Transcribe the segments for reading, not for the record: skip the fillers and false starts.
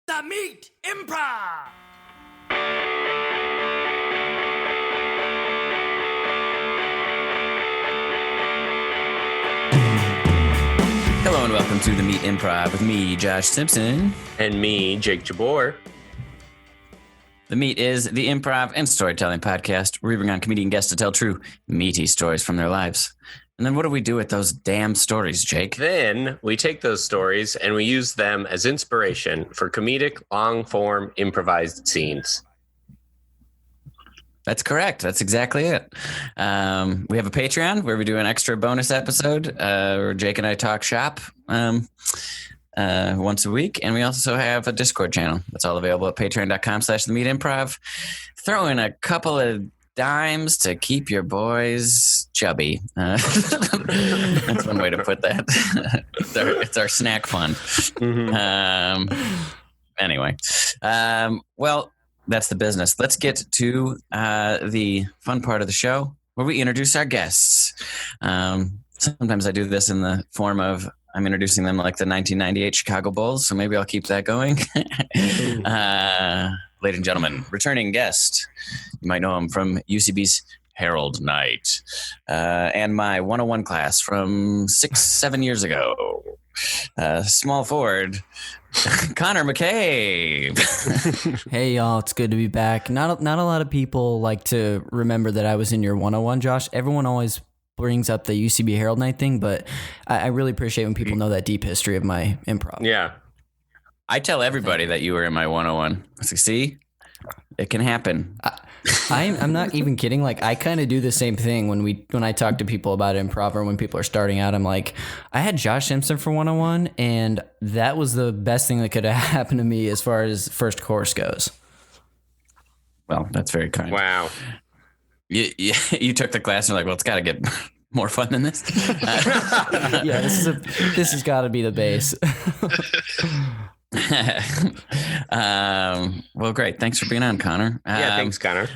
The Meat Improv! Hello and welcome to The Meat Improv with me, Josh Simpson. And me, Jake Jabbour. The Meat is the improv and storytelling podcast where we bring on comedian guests to tell true, meaty stories from their lives. And then what do we do with those damn stories, Jake? Then we take those stories and we use them as inspiration for comedic, long-form, improvised scenes. That's correct. That's exactly it. We have a Patreon where we do an extra bonus episode where Jake and I talk shop once a week. And we also have a Discord channel that's all available at patreon.com/themeatimprov. Throw in a couple of dimes to keep your boys chubby. That's one way to put that. It's our snack fund. Mm-hmm. Anyway, well, that's the business. Let's get to the fun part of the show where we introduce our guests. Sometimes I do this in the form of I'm introducing them like the 1998 Chicago Bulls, so maybe I'll keep that going. Ladies and gentlemen, returning guest. You might know him from UCB's Herald Night and my 101 class from 6-7 years ago. Small forward, Connor McCabe. Hey y'all, it's good to be back. Not a lot of people like to remember that I was in your 101, Josh. Everyone always brings up the UCB Herald Night thing, but I really appreciate when people know that deep history of my improv. Yeah. I tell everybody that you were in my 101. See, it can happen. I'm not even kidding. Like, I kind of do the same thing when I talk to people about improv or when people are starting out. I'm like, I had Josh Simpson for 101, and that was the best thing that could have happened to me as far as first course goes. Well, that's very kind. Wow. You took the class and you're like, well, it's got to get more fun than this. Yeah, this has got to be the base. Well, great. Thanks for being on, Connor. Thanks, Connor.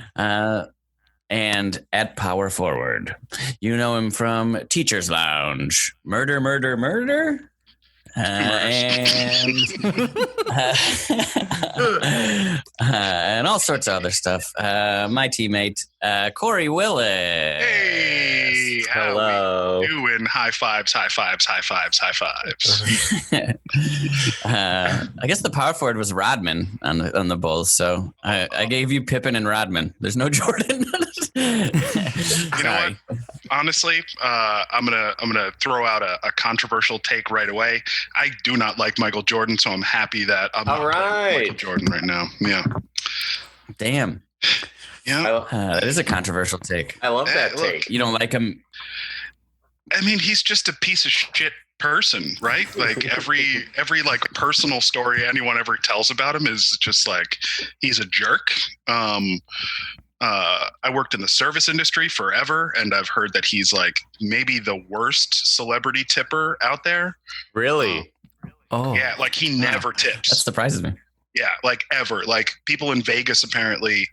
And at Power Forward, you know him from Teacher's Lounge, Murder, and all sorts of other stuff. My teammate, Cory Willis. Hey, hello. How we doing? High fives. I guess the power forward was Rodman on the Bulls, so I gave you Pippen and Rodman. There's no Jordan. You know what? Honestly, I'm gonna throw out a controversial take right away. I do not like Michael Jordan, so I'm happy that I'm not playing Michael Jordan right now. Yeah. Damn. Yeah. That is a controversial take. I love that take. You don't like him? I mean, he's just a piece of shit person, right? Like every like personal story anyone ever tells about him is just like he's a jerk. I worked in the service industry forever, and I've heard that he's like maybe the worst celebrity tipper out there. Really? Oh, Yeah, like he never tips. That surprises me. Yeah, like ever. Like people in Vegas apparently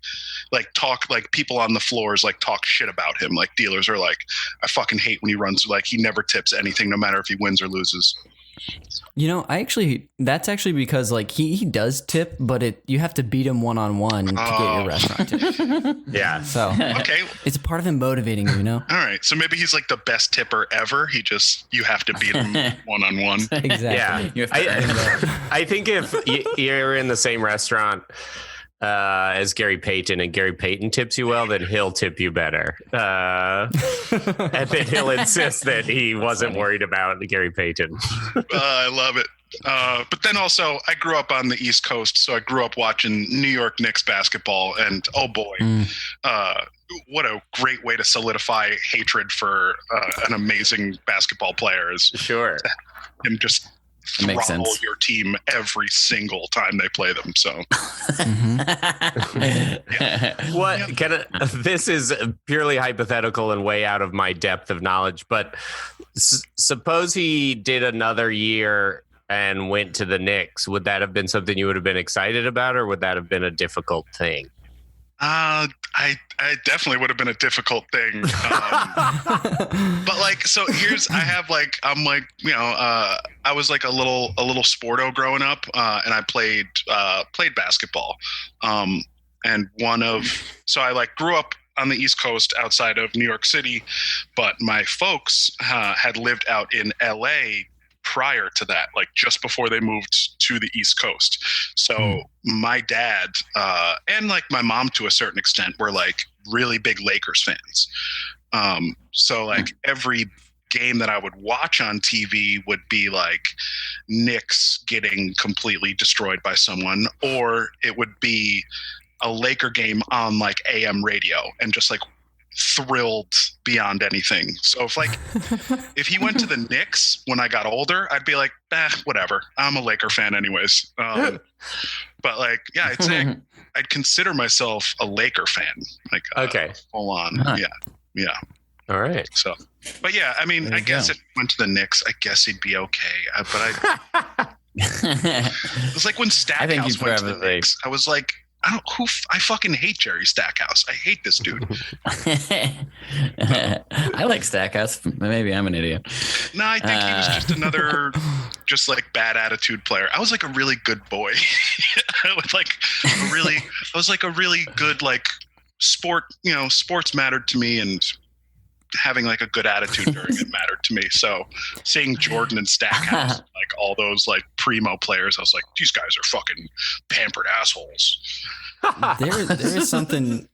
like talk, like people on the floors like talk shit about him. Like dealers are like, I fucking hate when he runs. Like he never tips anything, no matter if he wins or loses. you know, that's actually because like he does tip, but you have to beat him one-on-one to get your restaurant tip. Yeah. So Okay. it's a part of him motivating you, you know? All right. So maybe he's like the best tipper ever. You have to beat him one-on-one. Exactly. Yeah. I think if you're in the same restaurant as Gary Payton and Gary Payton tips you well, then he'll tip you better. And then he'll insist that he wasn't worried about Gary Payton. I love it. But then also, I grew up on the East Coast, so I grew up watching New York Knicks basketball, and oh boy, what a great way to solidify hatred for an amazing basketball player is Sure. him just Makes throttle sense. your team every single time they play them. So This is purely hypothetical and way out of my depth of knowledge, but suppose he did another year and went to the Knicks. Would that have been something you would have been excited about, or would that have been a difficult thing? I definitely would have been a difficult thing. But like, so I'm like, you know, I was like a little sporto growing up, and I played basketball. And so I like grew up on the East Coast outside of New York City, but my folks had lived out in LA prior to that, like just before they moved to the East Coast. So my dad and like my mom to a certain extent were like really big Lakers fans. So like every game that I would watch on TV would be like Knicks getting completely destroyed by someone, or it would be a Laker game on like AM radio and just like thrilled beyond anything. So if he went to the Knicks when I got older, I'd be like, whatever. I'm a Laker fan anyways. But like, yeah, I'd say I'd consider myself a Laker fan. Like, okay, full on. Huh. Yeah. All right. So, but yeah, I mean, I guess if he went to the Knicks, I guess he'd be okay. But it was like when Stackhouse went to the Knicks, I was like, I fucking hate Jerry Stackhouse. I hate this dude. I like Stackhouse. Maybe I'm an idiot. No, I think he was just another, just like bad attitude player. I was like a really good boy. I was like a really good like sports mattered to me, and having like a good attitude during it mattered to me. So seeing Jordan and Stackhouse, like all those like primo players, I was like, these guys are fucking pampered assholes. There is something.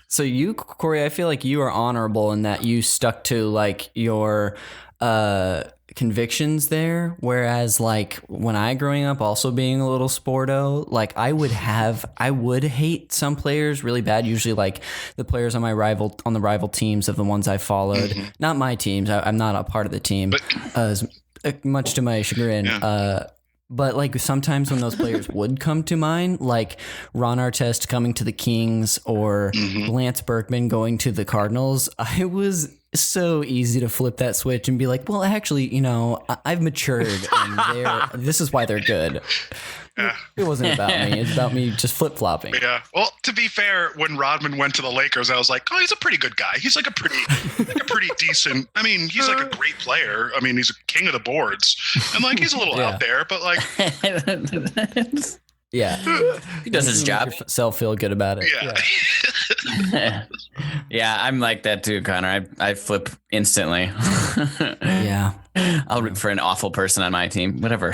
So you, Cory, I feel like you are honorable in that you stuck to like your convictions there. Whereas like when I growing up, also being a little sporto, like I would hate some players really bad. Usually like the players on the rival teams of the ones I followed, not my teams. I'm not a part of the team, much to my chagrin. Yeah. But like sometimes when those players would come to mind, like Ron Artest coming to the Kings or Lance Berkman going to the Cardinals, I was so easy to flip that switch and be like, well, actually, you know, I've matured and this is why they're good. Yeah. It wasn't about me. It's about me just flip-flopping. Yeah. Well, to be fair, when Rodman went to the Lakers, I was like, oh, he's a pretty good guy. He's like a pretty decent. I mean, he's like a great player. I mean, he's a king of the boards. And like, he's a little out there, but like. Yeah. He does his job. Make yourself feel good about it. Yeah. Yeah, I'm like that too, Connor. I flip instantly. Yeah. I'll root for an awful person on my team. Whatever.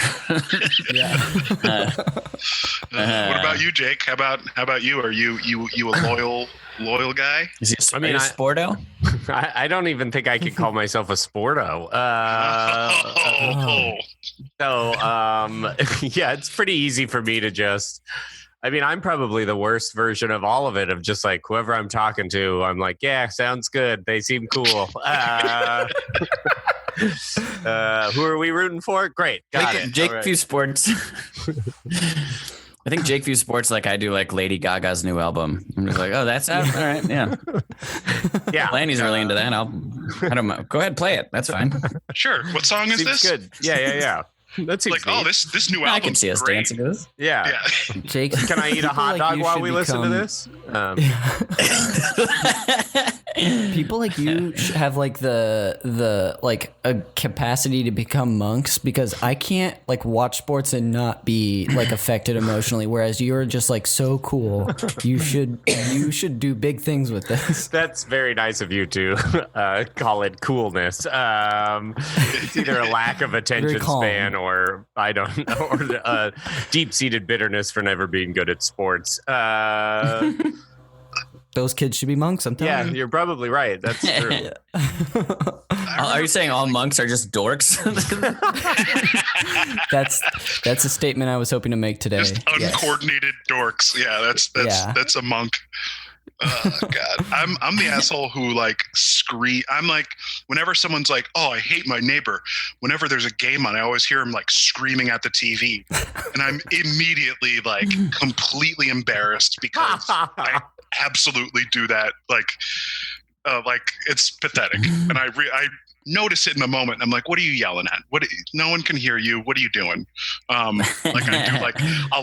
Yeah. What about you, Jake? How about you? Are you a loyal guy? Is he a sporto? I don't even think I could call myself a sporto. So, yeah, it's pretty easy for me to just, I mean, I'm probably the worst version of all of it, of just like whoever I'm talking to, I'm like, yeah, sounds good. They seem cool. Who are we rooting for? Great. Got it. Jake View Sports. I think Jake View Sports like I do like Lady Gaga's new album. I'm just like, oh, that's out. All right, yeah. Yeah. Lanny's really into that. I don't know. Go ahead, play it. That's fine. Sure. What song is this? Good. Yeah. That seems like, neat. Oh, this new album. I can see us dancing to this. Yeah. Jake, can I eat a hot dog while we listen to this? People like you have like the like a capacity to become monks, because I can't like watch sports and not be like affected emotionally, whereas you're just like so cool. You should do big things with this. That's very nice of you to call it coolness. It's either a lack of attention span or I don't know, or deep-seated bitterness for never being good at sports. Those kids should be monks. I'm telling you. Yeah, you're probably right. That's true. Are you saying all monks are just dorks? That's a statement I was hoping to make today. Just uncoordinated dorks. Yeah, that's a monk. God, I'm the asshole who like scream. I'm like, whenever someone's like, "Oh, I hate my neighbor," whenever there's a game on, I always hear him like screaming at the TV, and I'm immediately like completely embarrassed because I absolutely do that. Like it's pathetic, and I notice it in the moment. I'm like, what are you yelling at? No one can hear you. What are you doing? I'll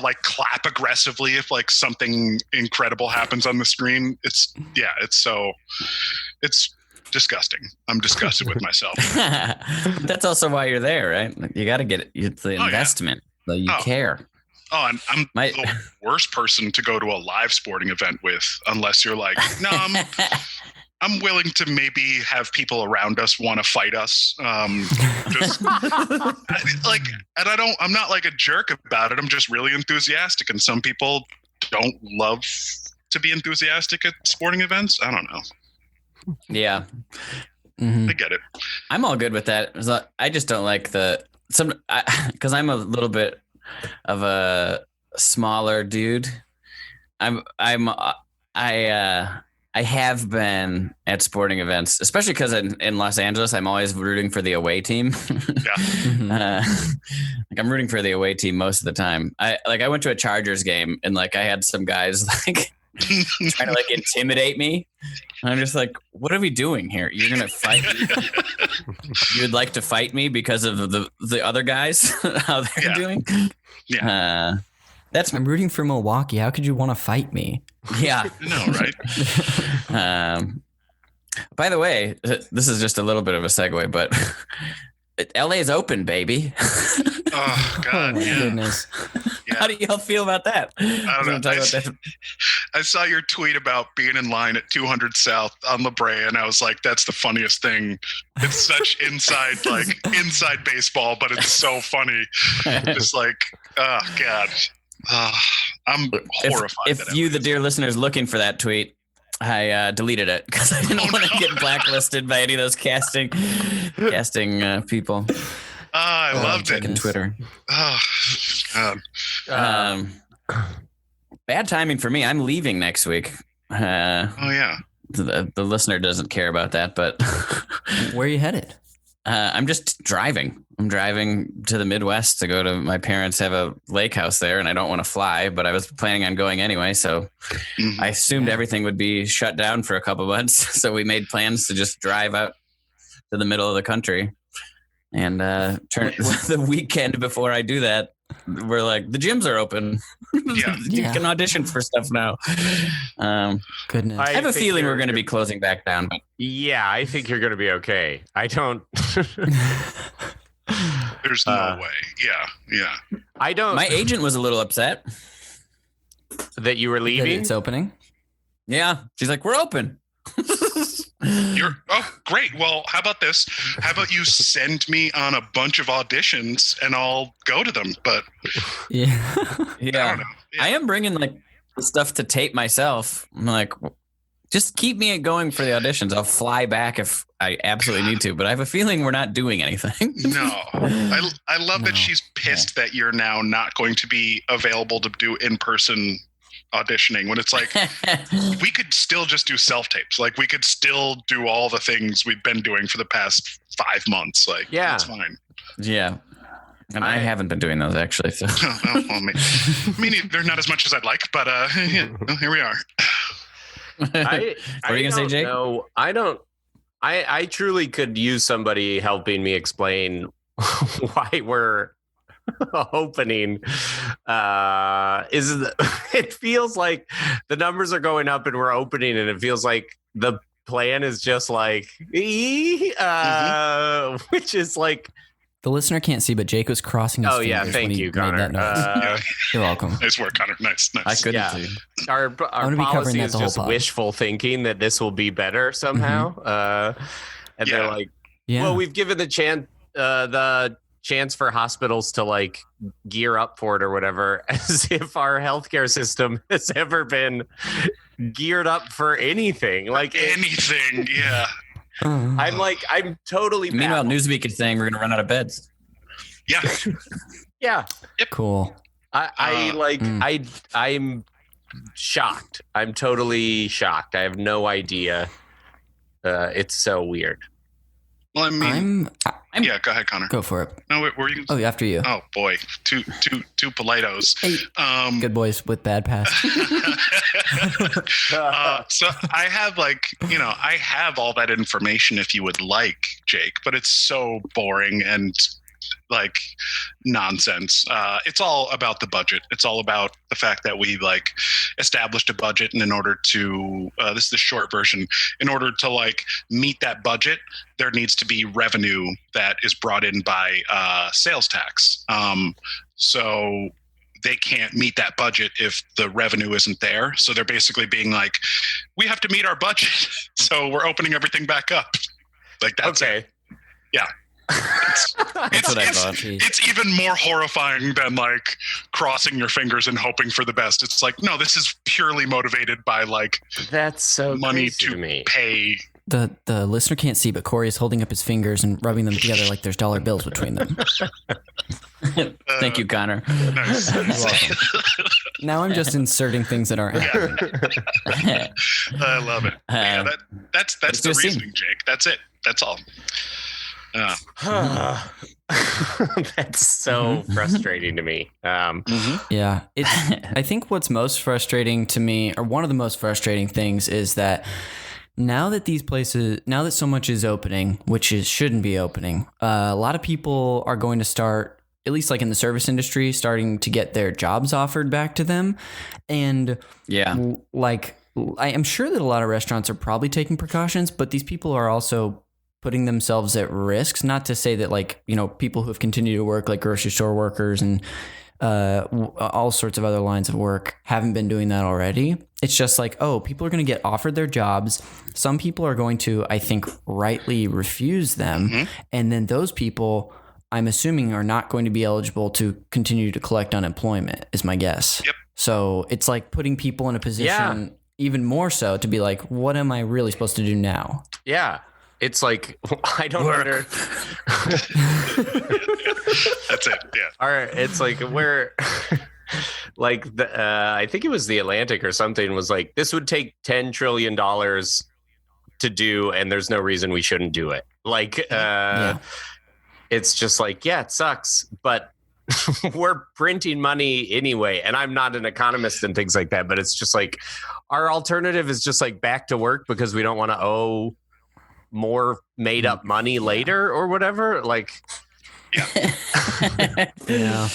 like clap aggressively if like something incredible happens on the screen. It's disgusting. I'm disgusted with myself. That's also why you're there, right? You got to get it. It's the investment. So you care. Oh, and I'm the worst person to go to a live sporting event with, unless you're like, no, I'm willing to maybe have people around us want to fight us. I'm not like a jerk about it. I'm just really enthusiastic, and some people don't love to be enthusiastic at sporting events. I don't know. Yeah. Mm-hmm. I get it. I'm all good with that. I just don't like because I'm a little bit of a smaller dude. I have been at sporting events, especially because in Los Angeles, I'm always rooting for the away team. Yeah. I'm rooting for the away team most of the time. I went to a Chargers game and like I had some guys like trying to like intimidate me. And I'm just like, what are we doing here? You're gonna fight me? You would like to fight me because of the other guys how they're doing? Yeah. I'm rooting for Milwaukee. How could you want to fight me? Yeah. No, right? By the way, this is just a little bit of a segue, but LA is open, baby. Oh God! Oh my goodness. Yeah. How do y'all feel about that? I don't know. I saw your tweet about being in line at 200 South on La Brea, and I was like, "That's the funniest thing." It's such inside baseball, but it's so funny. Just like, oh God, I'm horrified. If you, the dear listeners, looking for that tweet, I deleted it because I didn't want to get blacklisted by any of those casting people. I loved it. On Twitter. Oh God. Bad timing for me. I'm leaving next week. Oh yeah. The listener doesn't care about that, but Where are you headed? I'm just driving. I'm driving to the Midwest to go to my parents have a lake house there, and I don't want to fly, but I was planning on going anyway. So I assumed everything would be shut down for a couple months. So we made plans to just drive out to the middle of the country. And turn the weekend before I do that, we're like, the gyms are open. Yeah. You can audition for stuff now. Goodness. I have a feeling we're going to be closing back down. But Yeah, I think you're going to be okay. I don't. There's no way. Yeah. I don't. my agent was a little upset. That you were That leaving. it's opening. Yeah. She's like, we're open. Great. Well, how about this? How about you send me on a bunch of auditions and I'll go to them? But Yeah. I Yeah. don't know. I am bringing like stuff to tape myself. I'm like, just keep me going for the auditions. I'll fly back if I absolutely need to, but I have a feeling we're not doing anything. No, I love that she's pissed that you're now not going to be available to do in-person auditioning, when it's like we could still just do self-tapes. Like we could still do all the things we've been doing for the past 5 months. Like, Yeah. it's fine. Yeah. And I haven't been doing those actually. So Well, me neither, not as much as I'd like, but yeah, well, here we are. what are you going to say, Jake? No, I don't. I truly could use somebody helping me explain why we're opening. It feels like the numbers are going up and we're opening, and it feels like the plan is just like, which is like. The listener can't see, but Jake was crossing his fingers. Yeah, thank when he you, made Connor. that noise. You're welcome. Nice work, Connor. Nice. I couldn't Yeah. see. Our gonna be covering policy that is the whole just pod. wishful thinking that this will be better somehow. And they're like, Yeah. well, we've given the chance for hospitals to like gear up for it or whatever, as if our healthcare system has ever been geared up for anything. Like Anything, yeah. I'm totally Meanwhile, baffled. Newsweek is saying we're going to run out of beds. Yeah. Yeah. Cool. I'm shocked. I'm totally shocked. I have no idea. It's so weird. Well, I mean, Yeah, go ahead, Connor. Go for it. No, wait, were you? Oh, after you. Oh boy, two politos. Hey, good boys with bad past. So I have I have all that information if you would like, Jake, but it's so boring and like nonsense. It's all about the budget. It's all about the fact that we established a budget, and in order to this is the short version. In order to meet that budget, there needs to be revenue that is brought in by sales tax. So they can't meet that budget if the revenue isn't there. So they're basically being like, we have to meet our budget, so we're opening everything back up. That's okay. it. Yeah. It's what I thought. It's even more horrifying than crossing your fingers and hoping for the best. It's no, this is purely motivated by that's so money crazy to me. Pay. The listener can't see, but Cory is holding up his fingers and rubbing them together like there's dollar bills between them. Thank you, Connor. Nice. Now I'm just inserting things that aren't happening. I love it. Yeah, that's the scene. reasoning, Jake. That's it. That's all. That's so frustrating to me. Yeah. I think what's most frustrating to me, or one of the most frustrating things, is that now that so much is opening, which shouldn't be opening, a lot of people are going to start, at least in the service industry, starting to get their jobs offered back to them. And Yeah. I am sure that a lot of restaurants are probably taking precautions, but these people are also putting themselves at risks. Not to say that people who have continued to work, like grocery store workers and all sorts of other lines of work, haven't been doing that already. It's just people are going to get offered their jobs. Some people are going to, I think, rightly refuse them. Mm-hmm. And then those people, I'm assuming, are not going to be eligible to continue to collect unemployment, is my guess. Yep. So it's putting people in a position even more so to be what am I really supposed to do now? Yeah. It's I don't under. That's it. Yeah. All right. It's we're I think it was the Atlantic or something was this would take $10 trillion to do, and there's no reason we shouldn't do it. It's just it sucks, but we're printing money anyway. And I'm not an economist and things like that, but it's just our alternative is just back to work because we don't want to owe more made up money later or whatever. Yeah.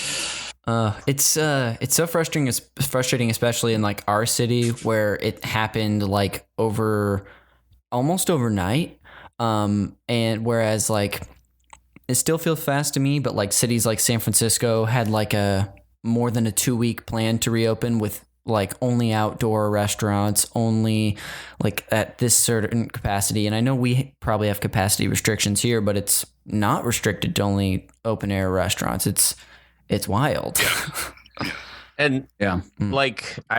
It's so frustrating, especially in our city where it happened almost overnight. And whereas it still feels fast to me, but cities like San Francisco had a more than a 2-week plan to reopen with only outdoor restaurants, only at this certain capacity. And I know we probably have capacity restrictions here, but it's not restricted to only open air restaurants. It's wild. And I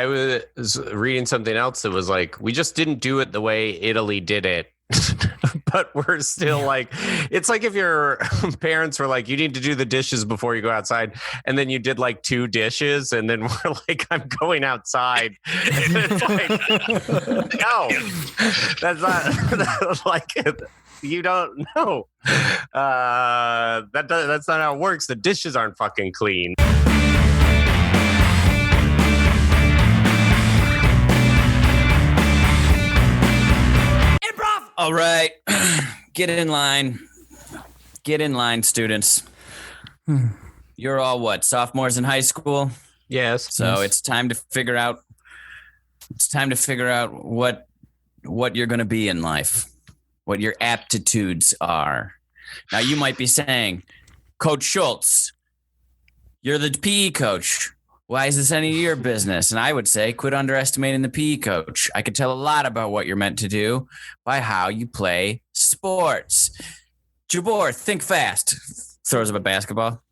was reading something else that was we just didn't do it the way Italy did it. But we're still it's if your parents were you need to do the dishes before you go outside, and then you did 2 dishes, and then we're I'm going outside. And it's no, that's not you don't know. That's not how it works. The dishes aren't fucking clean. All right. Get in line. Get in line, students. You're all sophomores in high school? Yes. So it's time to figure out what you're going to be in life, what your aptitudes are. Now you might be saying, Coach Schultz, you're the PE coach. Why is this any of your business? And I would say, quit underestimating the PE coach. I could tell a lot about what you're meant to do by how you play sports. Jabbour, think fast. Throws up a basketball.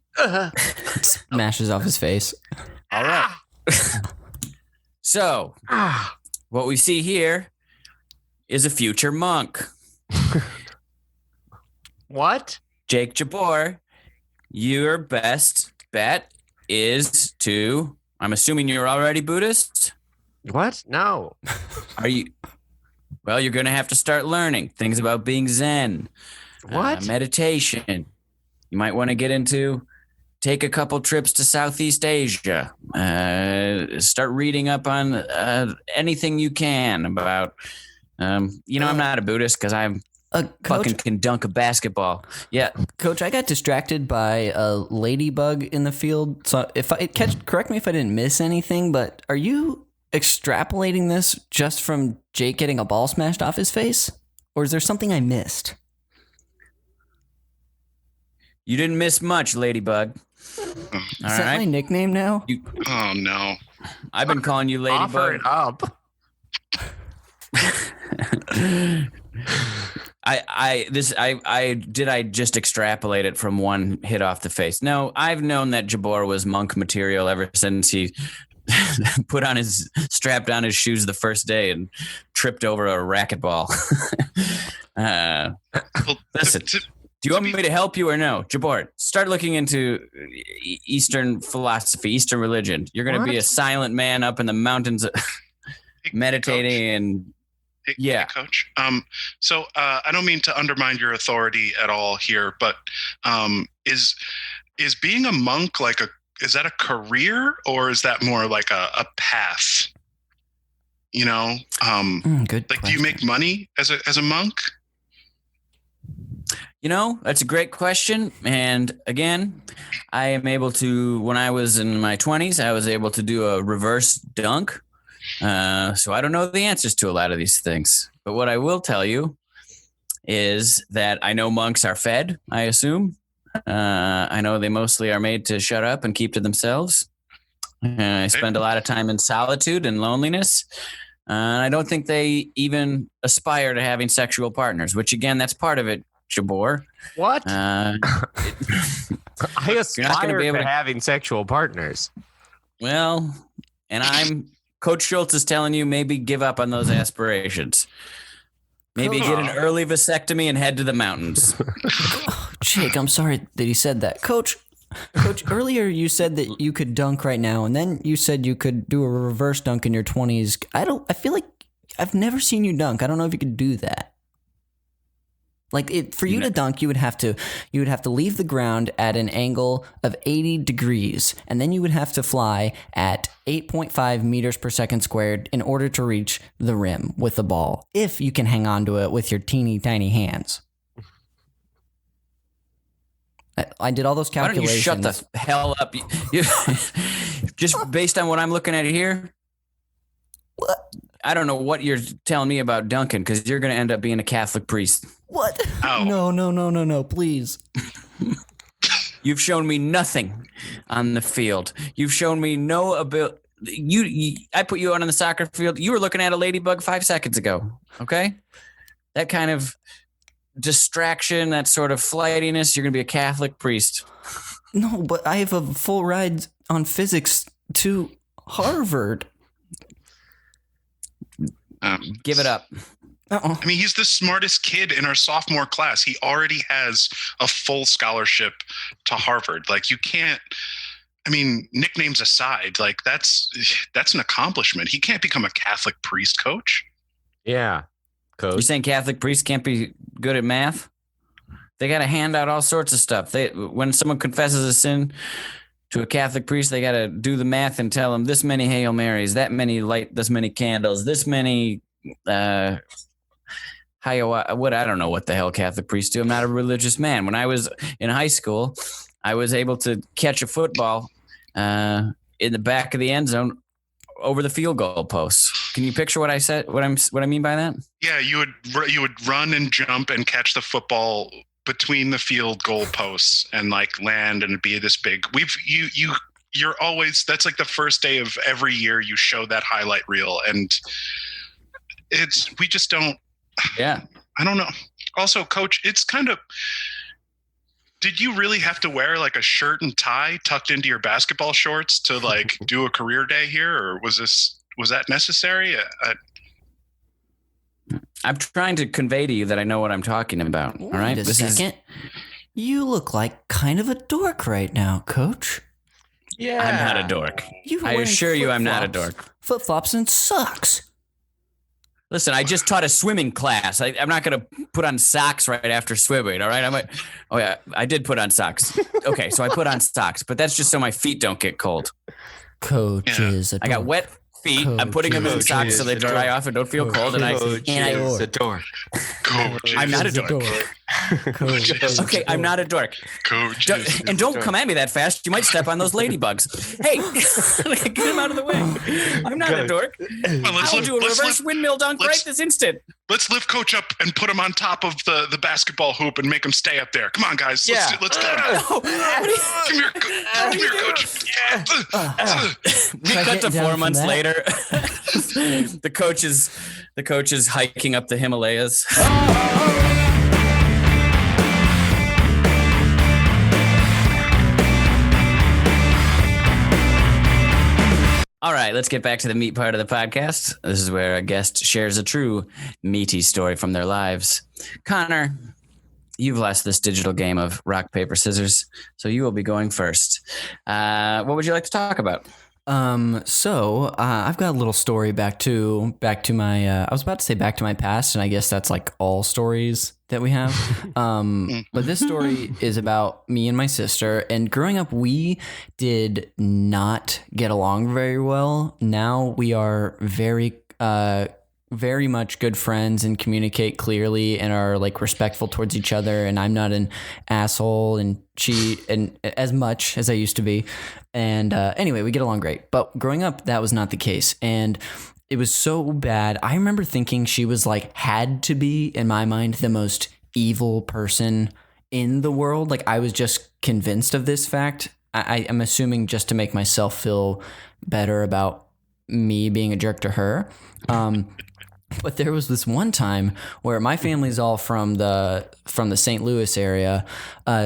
Smashes off his face. All right. So, what we see here is a future monk. What? Jake Jabbour, your best bet is to, I'm assuming you're already Buddhist? What? No. Are you? Well, you're going to have to start learning things about being Zen. What? Meditation, You might want to get into take a couple trips to Southeast Asia. Start reading up on anything you can about. I'm not a Buddhist because I'm fucking can dunk a basketball. Yeah, Coach, I got distracted by a ladybug in the field. So correct me if I didn't miss anything, but are you extrapolating this just from Jake getting a ball smashed off his face? Or is there something I missed? You didn't miss much, Ladybug. Is that my nickname now? Oh no! I've been calling you Ladybug. Offer it up. I just extrapolate it from one hit off the face? No, I've known that Jabbour was monk material ever since he strapped on his shoes the first day and tripped over a racquetball. Listen, do you want me to help you or no? Jabbour, start looking into Eastern philosophy, Eastern religion. You're going to be a silent man up in the mountains meditating and Hey, Coach. So I don't mean to undermine your authority at all here, but is being a monk is that a career or is that more like a path? You know, good. Like, do you make money as a monk? You know, that's a great question. And again, I am able to, when I was in my 20s, I was able to do a reverse dunk. So I don't know the answers to a lot of these things. But what I will tell you is that I know monks are fed, I assume. I know they mostly are made to shut up and keep to themselves. I spend a lot of time in solitude and loneliness. I don't think they even aspire to having sexual partners, which again, that's part of it, Jabbour. What? I aspire to having sexual partners. Well, and Coach Schultz is telling you maybe give up on those aspirations. Maybe get an early vasectomy and head to the mountains. Jake, I'm sorry that he said that. Coach, earlier you said that you could dunk right now, and then you said you could do a reverse dunk in your 20s. I feel like I've never seen you dunk. I don't know if you could do that. Like for you to dunk, you would have to leave the ground at an angle of 80 degrees, and then you would have to fly at 8.5 meters per second squared in order to reach the rim with the ball, if you can hang on to it with your teeny tiny hands. I did all those calculations. Why don't you shut the hell up? Just based on what I'm looking at here, What? I don't know what you're telling me about dunking because you're going to end up being a Catholic priest. What? Oh. No, please. You've shown me nothing on the field. You've shown me no ability. I put you out on the soccer field. You were looking at a ladybug 5 seconds ago. Okay? That kind of distraction, that sort of flightiness, you're going to be a Catholic priest. No, but I have a full ride on physics to Harvard. Give it up. I mean, he's the smartest kid in our sophomore class. He already has a full scholarship to Harvard. Like, you can't, I mean, nicknames aside, like that's an accomplishment. He can't become a Catholic priest, Coach. Yeah, Coach. You're saying Catholic priests can't be good at math? They got to hand out all sorts of stuff. When someone confesses a sin to a Catholic priest, they got to do the math and tell them this many Hail Marys, that many light, this many candles, this many I don't know what the hell Catholic priests do. I'm not a religious man. When I was in high school, I was able to catch a football in the back of the end zone over the field goal posts. Can you picture what I said? What I mean by that? Yeah, you would run and jump and catch the football between the field goal posts and like land and be this big. You're always, that's like the first day of every year you show that highlight reel, and we just don't. Yeah. I don't know. Also, Coach, it's kind of, did you really have to wear like a shirt and tie tucked into your basketball shorts to like do a career day here? Or was that necessary? I'm trying to convey to you that I know what I'm talking about. All right. Wait a second. You look like kind of a dork right now, Coach. Yeah. I'm not a dork. I assure you I'm not a dork. Flip-flops and socks. Listen, I just taught a swimming class. I'm not going to put on socks right after swimming. All right. Oh yeah, I did put on socks. Okay. So I put on socks, but that's just so my feet don't get cold. Coach is a I got wet feet. I'm putting them in socks so they dry off and don't feel cold. And a dork. Coach, I'm not a dork. Okay, I'm not a dork. Coach, Don't come at me that fast. You might step on those ladybugs. Hey, get him out of the way. I'm not a dork. I'll do a reverse windmill dunk right this instant. Let's lift Coach up and put him on top of the basketball hoop and make him stay up there. Come on, guys. Let's go. No. Come here, Coach. We cut to 4 months later. The coach is hiking up the Himalayas. All right, let's get back to the meat part of the podcast. This is where a guest shares a true meaty story from their lives. Connor, you've lost this digital game of rock, paper, scissors, so you will be going first. What would you like to talk about? So I've got a little story back to my, I was about to say back to my past, and I guess that's like all stories that we have. But this story is about me and my sister, and growing up, we did not get along very well. Now we are very much good friends and communicate clearly and are like respectful towards each other. And I'm not an asshole and cheat and as much as I used to be. And anyway, we get along great. But growing up, that was not the case. And it was so bad. I remember thinking she was like, had to be, in my mind, the most evil person in the world. Like I was just convinced of this fact. I'm assuming just to make myself feel better about me being a jerk to her. But there was this one time where my family's all from the St. Louis area,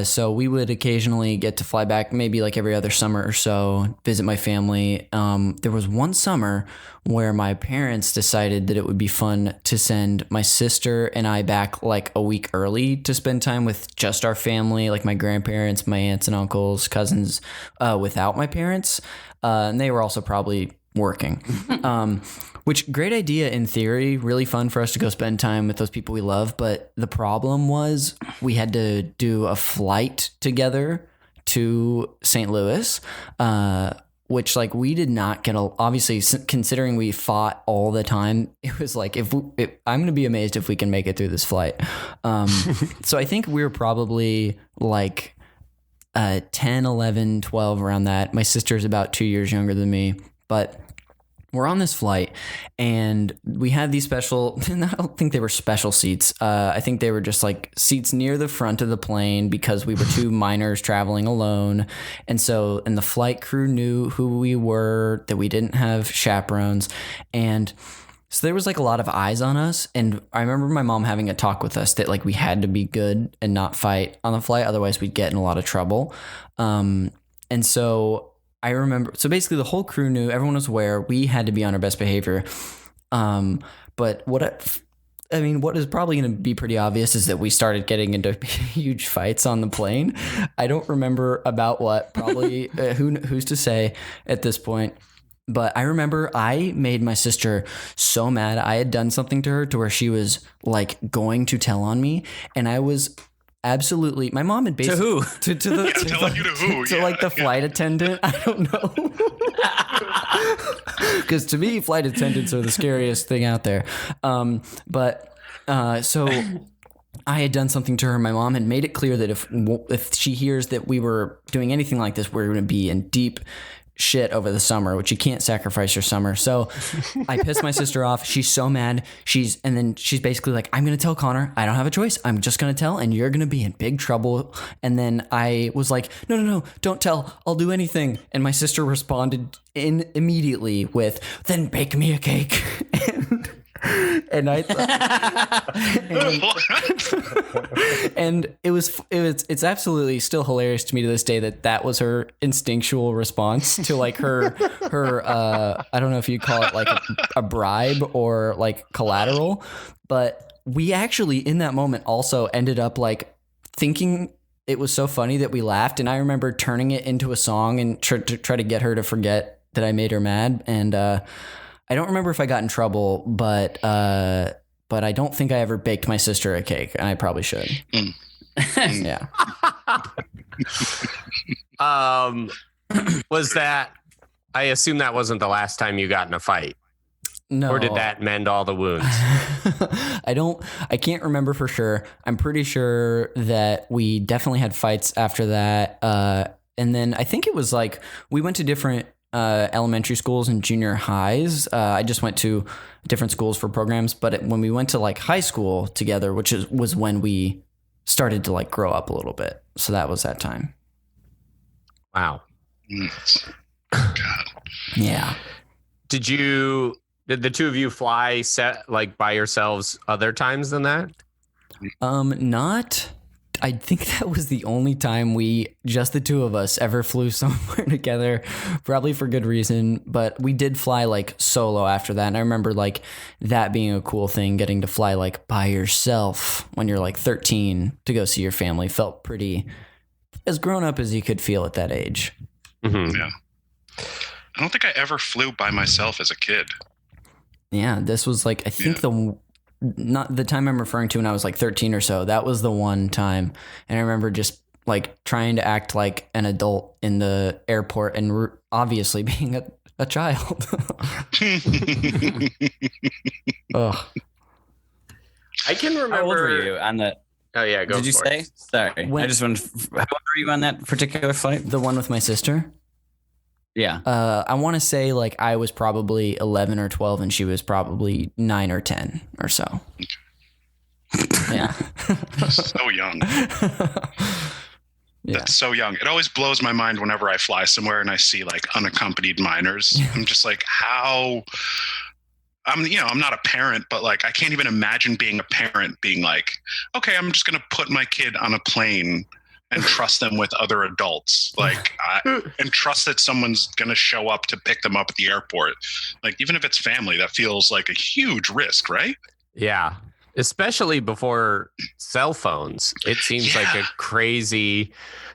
so we would occasionally get to fly back, maybe like every other summer or so, visit my family. There was one summer where my parents decided that it would be fun to send my sister and I back like a week early to spend time with just our family, like my grandparents, my aunts and uncles, cousins, without my parents, and they were also probably working. Which great idea in theory, really fun for us to go spend time with those people we love. But the problem was we had to do a flight together to St. Louis, which like we did not get obviously considering we fought all the time. It was like, I'm going to be amazed if we can make it through this flight. So I think we were probably like 10, 11, 12 around that. My sister's about 2 years younger than me, but we're on this flight and we had these special, and I don't think they were special seats. I think they were just like seats near the front of the plane because we were two minors traveling alone. And the flight crew knew who we were, that we didn't have chaperones. And so there was like a lot of eyes on us. And I remember my mom having a talk with us that like we had to be good and not fight on the flight. Otherwise we'd get in a lot of trouble. And so I remember, so basically the whole crew knew, everyone was aware, we had to be on our best behavior. But what is probably going to be pretty obvious is that we started getting into huge fights on the plane. I don't remember about what, probably who's to say at this point. But I remember I made my sister so mad. I had done something to her to where she was like going to tell on me. And I was absolutely, my mom had basically to who telling you to who? To like the flight attendant. I don't know, because to me flight attendants are the scariest thing out there. So I had done something to her. My mom had made it clear that if she hears that we were doing anything like this, we're going to be in deep shit over the summer, which you can't sacrifice your summer. So I pissed my sister off. She's so mad. She's basically like, I'm going to tell Connor. I don't have a choice. I'm just going to tell, and you're going to be in big trouble. And then I was like, no, don't tell. I'll do anything. And my sister responded immediately with, then bake me a cake. And I and it's absolutely still hilarious to me to this day that was her instinctual response to like her I don't know if you call it like a bribe or like collateral, but we actually in that moment also ended up like thinking it was so funny that we laughed, and I remember turning it into a song and try to get her to forget that I made her mad. And I don't remember if I got in trouble, but I don't think I ever baked my sister a cake, and I probably should. Yeah. Was that? I assume that wasn't the last time you got in a fight. No. Or did that mend all the wounds? I can't remember for sure. I'm pretty sure that we definitely had fights after that. And then I think it was like we went to different elementary schools and junior highs. I just went to different schools for programs. But when we went to like high school together, was when we started to like grow up a little bit. So that was that time. Wow. God. Yeah. Did the two of you fly set like by yourselves other times than that? Not. I think that was the only time just the two of us ever flew somewhere together, probably for good reason, but we did fly like solo after that. And I remember like that being a cool thing, getting to fly like by yourself when you're like 13 to go see your family felt pretty as grown up as you could feel at that age. Mm-hmm. Yeah. I don't think I ever flew by myself as a kid. Yeah, this was like, I think not the time I'm referring to when I was like 13 or so. That was the one time. And I remember just like trying to act like an adult in the airport and obviously being a child. Ugh. I can remember. How old were you on the? Oh yeah, go. Did you for it. say? Sorry, I just want. How old were you on that particular flight? The one with my sister? Yeah. I want to say like I was probably 11 or 12 and she was probably 9 or 10 or so. Yeah. So young. Yeah. That's so young. It always blows my mind whenever I fly somewhere and I see like unaccompanied minors. I'm just like, how? I'm not a parent, but like I can't even imagine being a parent being like, okay, I'm just gonna put my kid on a plane and trust them with other adults, and trust that someone's going to show up to pick them up at the airport. Like, even if it's family, that feels like a huge risk, right? Yeah. Especially before cell phones. It seems like a crazy,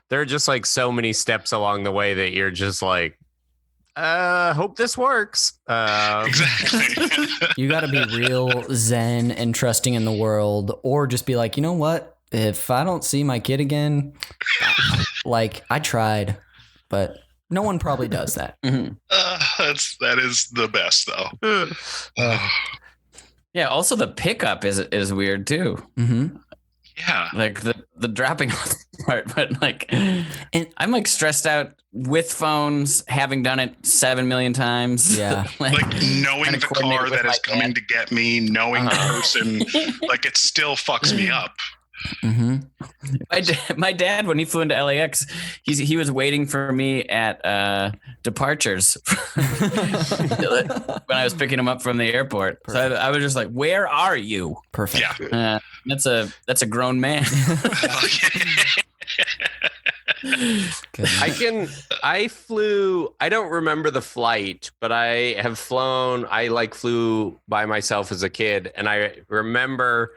there are just like so many steps along the way that you're just like, hope this works. Exactly. You got to be real zen and trusting in the world, or just be like, you know what? If I don't see my kid again, like I tried, but no one probably does that. Mm-hmm. That is the best though. Yeah. Also, the pickup is weird too. Mm-hmm. Yeah. Like the dropping off part, but like, and I'm like stressed out with phones, having done it 7 million times. Yeah. Like knowing the car that is coming to get me, knowing the person, like it still fucks me up. Mm-hmm. My dad, when he flew into LAX, he was waiting for me at departures when I was picking him up from the airport. Perfect. So I was just like, "Where are you?" Perfect. Yeah. That's a grown man. I don't remember the flight, but I flew by myself as a kid. And I remember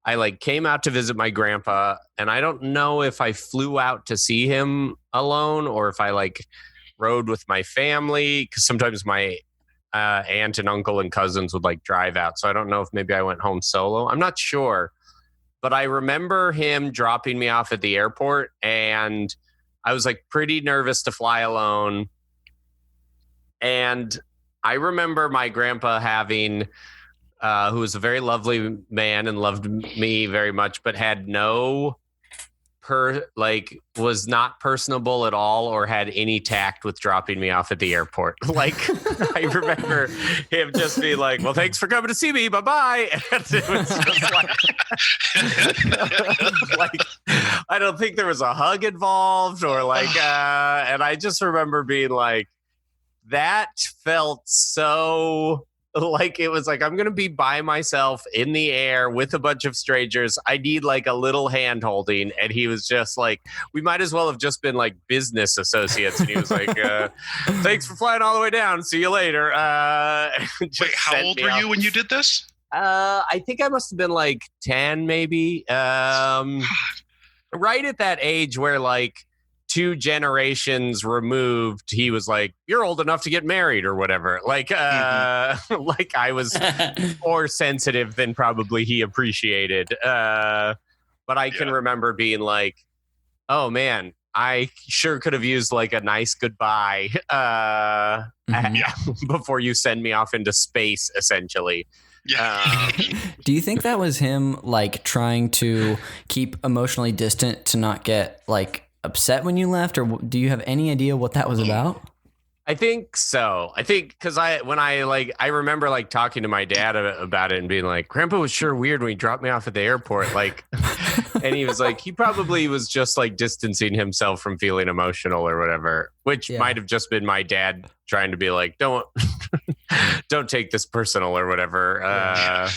I came out to visit my grandpa, and I don't know if I flew out to see him alone or if I rode with my family, because sometimes my aunt and uncle and cousins would drive out. So I don't know if maybe I went home solo. I'm not sure. But I remember him dropping me off at the airport, and I was pretty nervous to fly alone. And I remember my grandpa having, who was a very lovely man and loved me very much, but had was not personable at all or had any tact with dropping me off at the airport. I remember him just being like, "Well, thanks for coming to see me. Bye-bye." And it was just I don't think there was a hug involved or and I just remember being that felt so it was I'm going to be by myself in the air with a bunch of strangers. I need a little hand holding. And he was just we might as well have just been business associates. And he was thanks for flying all the way down. See you later. Wait, how old were you when you did this? I think I must have been 10 maybe. Right at that age where 2 generations removed, he was like, "You're old enough to get married," or whatever. Like, like I was more sensitive than probably he appreciated. But I can remember being like, "Oh man, I sure could have used like a nice goodbye before you send me off into space, essentially." Yeah. Do you think that was him like trying to keep emotionally distant to not get like upset when you left, or do you have any idea what that was about? I think so. I think because I remember like talking to my dad about it and being like, Grandpa was sure weird when he dropped me off at the airport. Like, and he was like, he probably was just like distancing himself from feeling emotional or whatever, which might have just been my dad trying to be like, don't take this personal or whatever.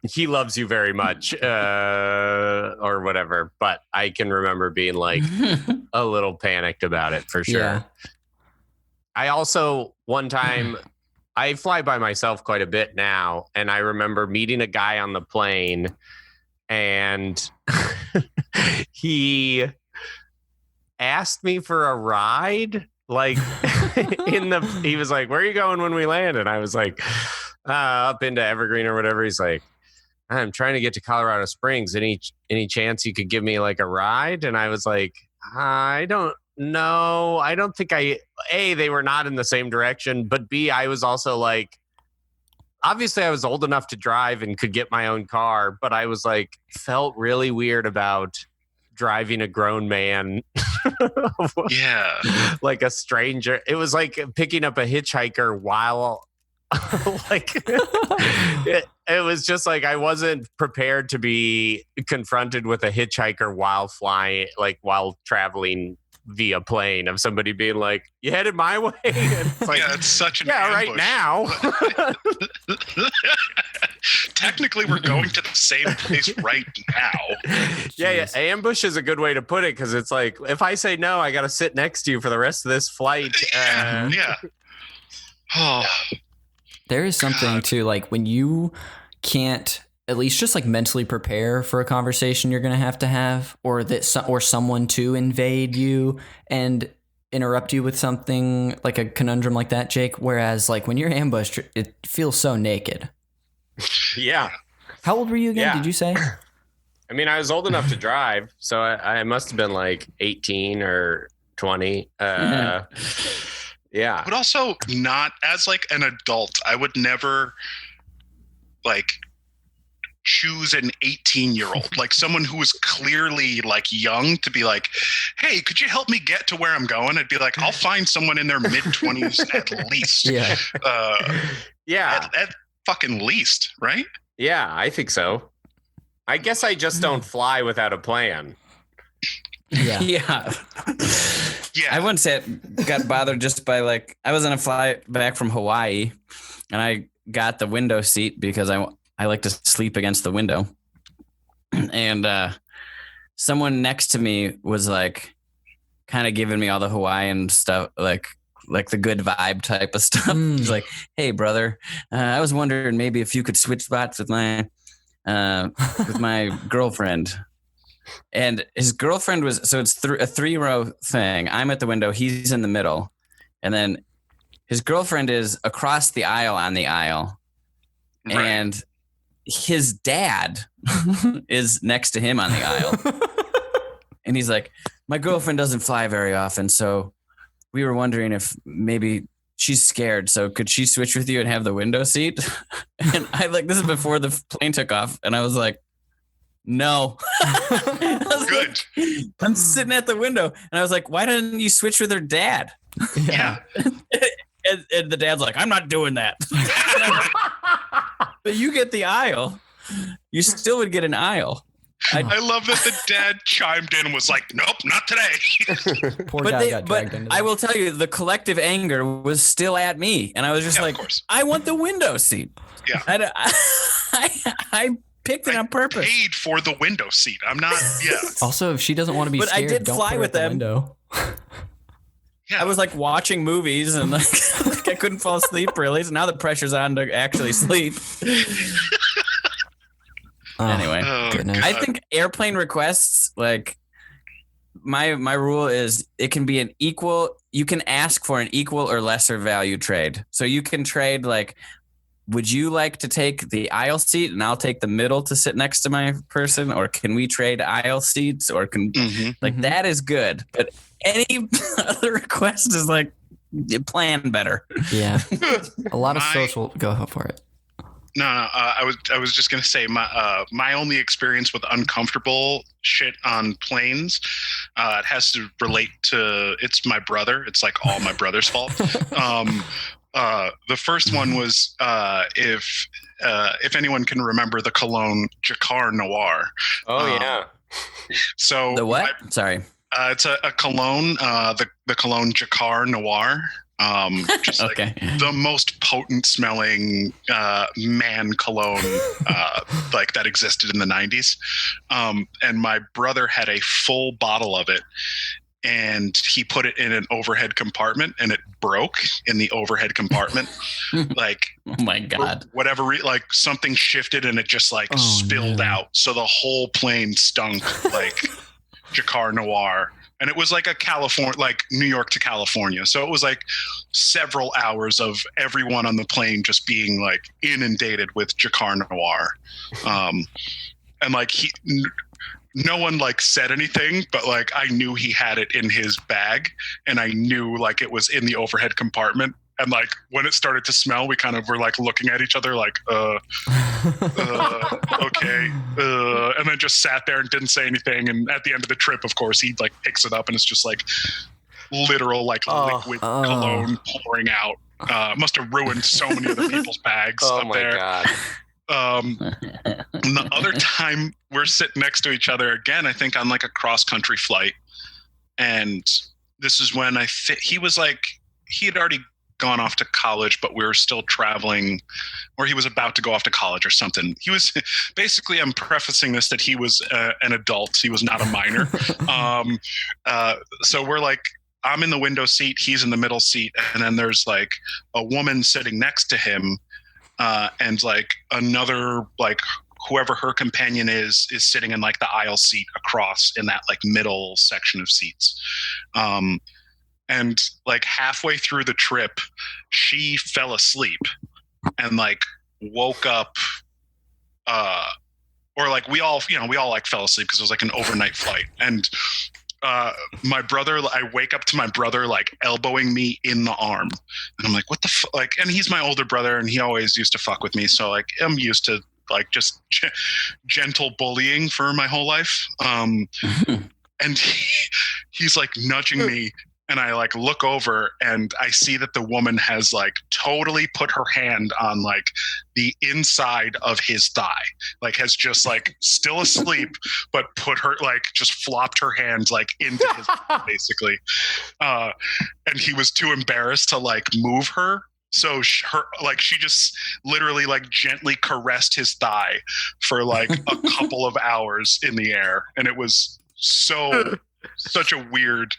He loves you very much, or whatever. But I can remember being like a little panicked about it for sure. Yeah. I also, one time, I fly by myself quite a bit now, and I remember meeting a guy on the plane, and he asked me for a ride. Like, he was like, "Where are you going when we land?" And I was like, up into Evergreen or whatever. He's like, "I'm trying to get to Colorado Springs. Any chance you could give me like a ride?" And I was like, "I don't know. I don't think they were not in the same direction, but B, I was also like, obviously I was old enough to drive and could get my own car, but I was like, felt really weird about driving a grown man." Yeah. Like a stranger. It was like picking up a hitchhiker while like it was just like I wasn't prepared to be confronted with a hitchhiker while flying, like while traveling via plane, of somebody being like, "You headed my way?" And it's like, yeah, it's such an right ambush. now. Technically, we're going to the same place right now. Yeah, ambush is a good way to put it, because it's like, if I say no, I got to sit next to you for the rest of this flight. Yeah. Oh, There is something to like when you can't at least just like mentally prepare for a conversation you're going to have, or or someone to invade you and interrupt you with something like a conundrum like that, Jake. Whereas like when you're ambushed, it feels so naked. Yeah. How old were you again? Yeah. Did you say? I mean, I was old enough to drive, so I must have been like 18 or 20. Yeah. but also not as like an adult. I would never like choose an 18-year-old, like someone who was clearly like young, to be like, "Hey, could you help me get to where I'm going?" I'd be like, "I'll find someone in their mid-20s at least." Yeah. Yeah. At fucking least, right? Yeah, I think so. I guess I just don't fly without a plan. Yeah. Yeah. Yeah. I once got bothered just by like, I was on a flight back from Hawaii and I got the window seat because I like to sleep against the window. And someone next to me was like kind of giving me all the Hawaiian stuff, like the good vibe type of stuff. He's like, "Hey brother, I was wondering maybe if you could switch spots with my girlfriend." And his girlfriend was, so it's a 3-row thing. I'm at the window, he's in the middle. And then his girlfriend is across the aisle on the aisle. Right. And his dad is next to him on the aisle. And he's like, "My girlfriend doesn't fly very often, so we were wondering if maybe she's scared. So could she switch with you and have the window seat?" And this is before the plane took off. And I was like, "No." Good. I'm sitting at the window and I was like, "Why didn't you switch with her dad?" Yeah. And the dad's like, "I'm not doing that." But you get the aisle. You still would get an aisle. I love that the dad chimed in and was like, "Nope, not today." Poor guy got dragged into that. I will tell you, the collective anger was still at me. And I was just Yeah, of like, course. I want the window seat. Yeah. I picked it on purpose. Paid for the window seat. I'm not. Yeah. Also, if she doesn't want to be But I scared, did don't fly put her with at the them. window. Yeah. I was like watching movies and like I couldn't fall asleep really. So now the pressure's on to actually sleep. Oh, Anyway, Oh, goodness. I think airplane requests, like my rule is it can be an equal. You can ask for an equal or lesser value trade. So you can trade like, would you like to take the aisle seat and I'll take the middle to sit next to my person, or can we trade aisle seats, or can that is good. But any other request is like, you plan better. Yeah, a lot of social. Go for it. No. I was just gonna say my only experience with uncomfortable shit on planes, it has to relate to it's my brother. It's like all my brother's fault. The first one was if anyone can remember the cologne Jabbour Noir. Oh yeah. So the what? Sorry. It's a cologne. The cologne Jabbour Noir. Just like the most potent smelling man cologne like that existed in the 90s. And my brother had a full bottle of it, and he put it in an overhead compartment, and it broke in the overhead compartment. Like, oh my God, whatever, like something shifted and it just like spilled out. So the whole plane stunk like Jabbour Noir. And it was like like New York to California. So it was like several hours of everyone on the plane just being like inundated with Jabbour Noir. And like no one like said anything, but like I knew he had it in his bag, and I knew like it was in the overhead compartment. And like when it started to smell, we kind of were like looking at each other like, okay. And then just sat there and didn't say anything. And at the end of the trip, of course, he like picks it up and it's just like literal like liquid cologne pouring out. Must have ruined so many other people's bags up there. God. And the other time we're sitting next to each other again, I think on like a cross country flight. And this is when he was like, he had already gone off to college, but we were still traveling, or he was about to go off to college or something. He was basically, I'm prefacing this that he was an adult. He was not a minor. So we're like, I'm in the window seat, he's in the middle seat. And then there's like a woman sitting next to him. And like another, like whoever her companion is sitting in like the aisle seat across in that like middle section of seats. And like halfway through the trip, she fell asleep and like woke up, or like we all like fell asleep because it was like an overnight flight. And my brother, I wake up to my brother like elbowing me in the arm, and I'm like, what the fuck? Like, and he's my older brother, and he always used to fuck with me, so like I'm used to like just gentle bullying for my whole life. And he's like nudging me, and I like look over and I see that the woman has like totally put her hand on like the inside of his thigh, like has just like still asleep, but put her like just flopped her hands like into his basically. And he was too embarrassed to like move her. So she just literally like gently caressed his thigh for like a couple of hours in the air. And it was such a weird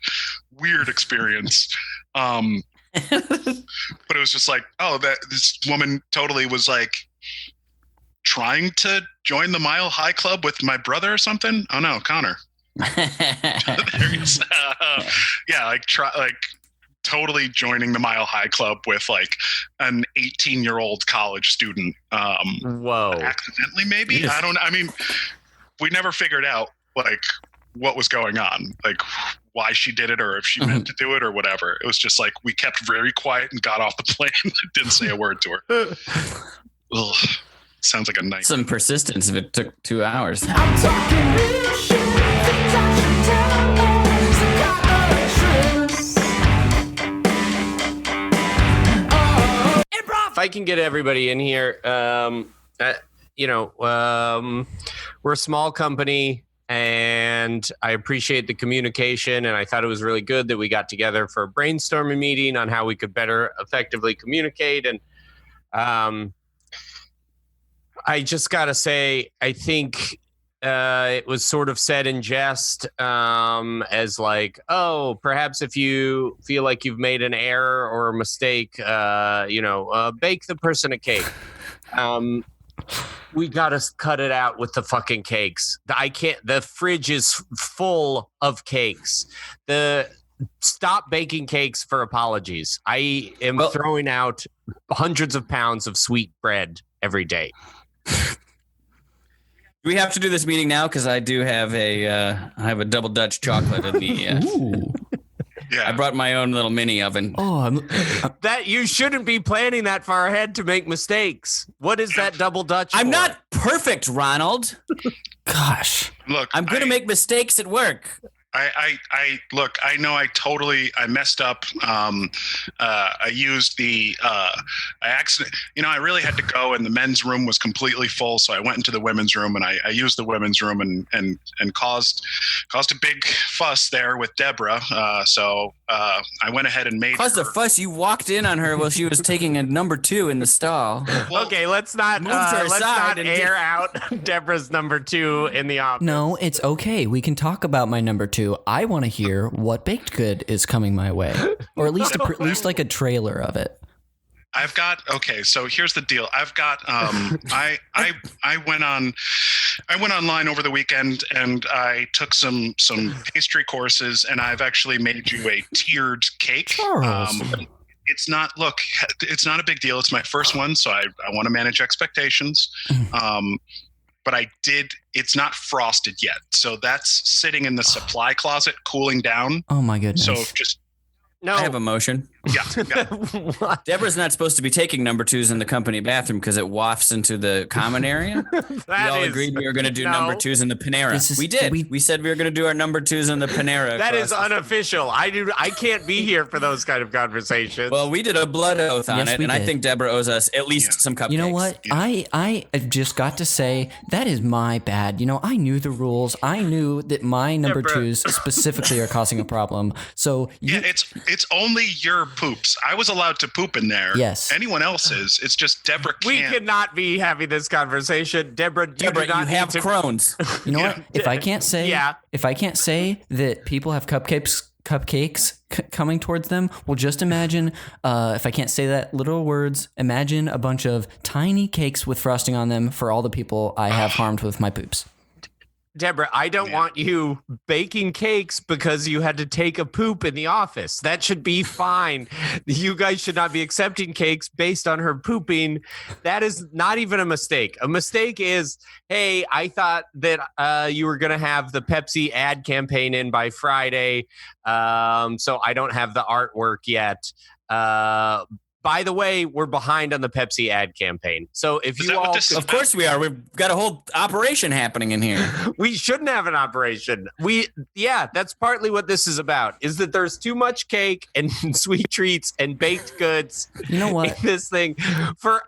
experience. But it was just like, that this woman totally was like trying to join the Mile High Club with my brother or something. Oh no, Connor. Like totally joining the Mile High Club with like an 18-year-old college student. Whoa. Accidentally, maybe. I mean, we never figured out like what was going on, like why she did it, or if she meant to do it or whatever. It was just like we kept very quiet and got off the plane and didn't say a word to her. Ugh, sounds like a nightmare. Some persistence if it took 2 hours. I'm talking real shit, things I should tell us. If I can get everybody in here, we're a small company, and I appreciate the communication, and I thought it was really good that we got together for a brainstorming meeting on how we could better effectively communicate. And I just got to say, I think it was sort of said in jest as like, oh, perhaps if you feel like you've made an error or a mistake, bake the person a cake. We gotta cut it out with the fucking cakes. I can't. The fridge is full of cakes. Stop baking cakes for apologies. I am throwing out hundreds of pounds of sweet bread every day. Do we have to do this meeting now? Because I do have a double Dutch chocolate in the. Ooh. Yeah. I brought my own little mini oven. Oh, That you shouldn't be planning that far ahead to make mistakes. What is that double Dutch? I'm for? not perfect, Ronald. gosh. Look, I'm going to make mistakes at work. I look, I know I messed up. I used I really had to go, and the men's room was completely full. So I went into the women's room, and I used the women's room and caused a big fuss there with Deborah. So I went ahead and made Caused a fuss. You walked in on her while she was taking a number 2 in the stall. Okay, let's not Moved her aside and air out Deborah's number 2 in the office. No, it's okay. We can talk about my number 2. I want to hear what baked good is coming my way, or at least like a trailer of it. I've got so here's the deal. I've got I went online over the weekend, and I took some pastry courses, and I've actually made you a tiered cake. Charles. It's not a big deal. It's my first one, so I want to manage expectations. But it's not frosted yet. So that's sitting in the supply closet cooling down. Oh my goodness. So just No, I have a motion. yeah. What? Deborah's not supposed to be taking number 2s in the company bathroom because it wafts into the common area. We all agreed we were going to do number 2s in the Panera. We did. We said we were going to do our number 2s in the Panera. That is unofficial. I can't be here for those kind of conversations. Well, we did a blood oath on Yes, it, we and I did. think Deborah owes us at least some cupcakes. You know what? I just got to say that is my bad. You know, I knew the rules. I knew that my number Deborah. 2s specifically are causing a problem. So Yeah, it's only your poops. I was allowed to poop in there. Yes. Anyone else is. It's just Deborah we can't. cannot be having this conversation, Deborah. You Deborah, do you not have need to. Crohn's. you know what? If I can't say that people have cupcakes coming towards them, well, just imagine if I can't say that literal words, imagine a bunch of tiny cakes with frosting on them for all the people I have harmed with my poops. Deborah, I don't want you baking cakes because you had to take a poop in the office. That should be fine. You guys should not be accepting cakes based on her pooping. That is not even a mistake. A mistake is, hey, I thought that you were going to have the Pepsi ad campaign in by Friday, so I don't have the artwork yet. By the way, we're behind on the Pepsi ad campaign. So if Is you that what all, this is? Of course we are. We've got a whole operation happening in here. we shouldn't have an operation. That's partly what this is about, is that there's too much cake and sweet treats and baked goods You know in what? this thing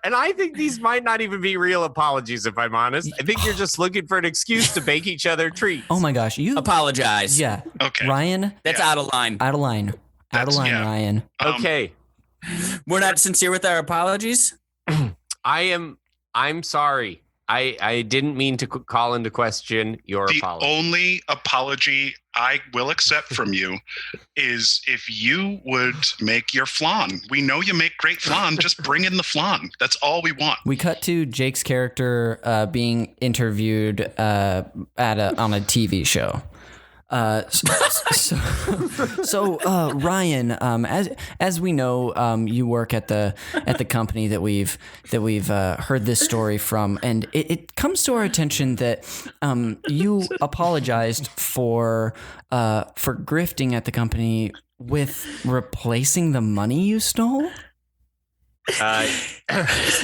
and I think these might not even be real apologies, if I'm honest. I think you're just looking for an excuse to bake each other treats. Oh my gosh, you Apologize. yeah. Okay. Ryan, That's Yeah. out of line. out of line. Out of line, yeah. Ryan. Okay. We're not sincere with our apologies. I'm sorry. I didn't mean to call into question your The apology. only apology I will accept from you is if you would make your flan. We know you make great flan. Just bring in the flan. That's all we want. We cut to Jake's character being interviewed on a TV show. So Ryan, as we know, you work at the company that we've heard this story from, and it comes to our attention that you apologized for grifting at the company with replacing the money you stole.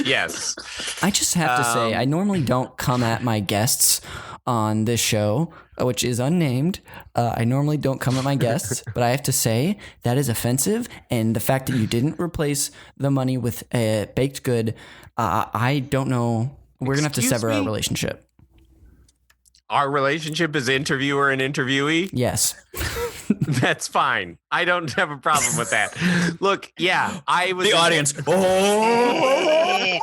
Yes. I just have to say, I normally don't come at my guests on this show, which is unnamed. I normally don't come at my guests, but I have to say that is offensive. And the fact that you didn't replace the money with a baked good, I don't know. We're going to have to Excuse sever our me? relationship. Our relationship is interviewer and interviewee. Yes. That's fine. I don't have a problem with that. Look, yeah, I was The audience. Oh.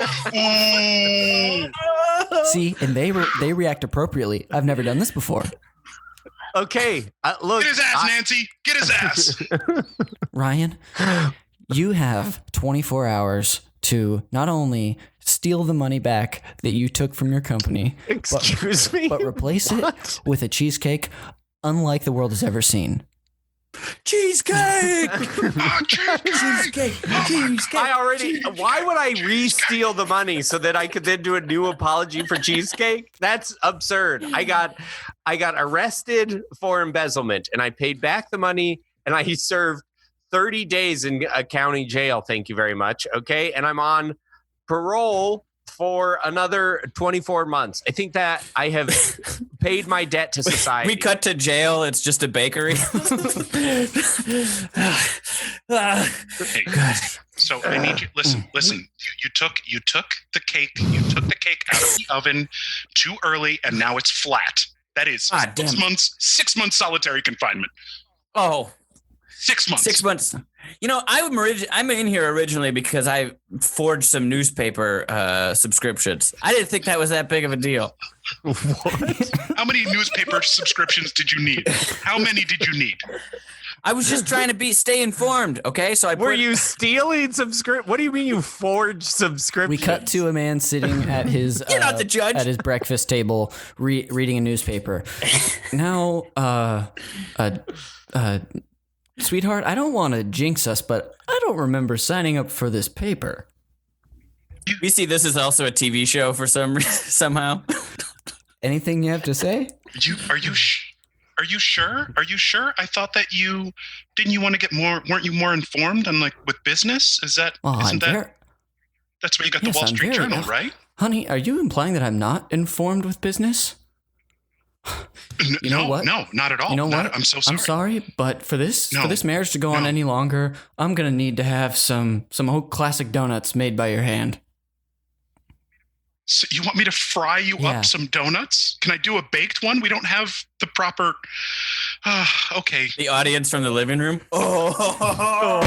See, and they react appropriately. I've never done this before. Okay, look. Get his ass, Nancy. Get his ass. Ryan, you have 24 hours to not only steal the money back that you took from your company, Excuse me? but replace What? it with a cheesecake unlike the world has ever seen. Cheesecake! Cheesecake! Why would I re-steal the money so that I could then do a new apology for cheesecake? That's absurd. I got arrested for embezzlement and I paid back the money and I served 30 days in a county jail. Thank you very much. Okay. And I'm on parole for another 24 months. I think that I have paid my debt to society. We cut to jail. It's just a bakery. Hey, so I need you. Listen. You took the cake. You took the cake out of the oven too early, and now it's flat. That is Ah, damn. 6 months. 6 months solitary confinement. Oh, 6 months. 6 months. You know, I'm in here originally because I forged some newspaper subscriptions. I didn't think that was that big of a deal. How many newspaper subscriptions did you need? How many did you need? I was just trying to stay informed. Okay, so Were you stealing What do you mean you forged subscriptions? We cut to a man sitting at his You're not the judge. at his breakfast table reading a newspaper. Now, sweetheart, I don't want to jinx us, but I don't remember signing up for this paper. We see this is also a TV show for somehow. Anything you have to say? Are you sure? Are you sure? I thought that you want to get more. Weren't you more informed on with business? That's where you got the Wall Street Journal, right? Honey, are you implying that I'm not informed with business? You know what? No, not at all. You know what? I'm so sorry. I'm sorry, but for this marriage to go on any longer, I'm gonna need to have some old classic donuts made by your hand. So you want me to fry you up some donuts? Can I do a baked one? We don't have the proper. Okay. The audience from the living room. Oh.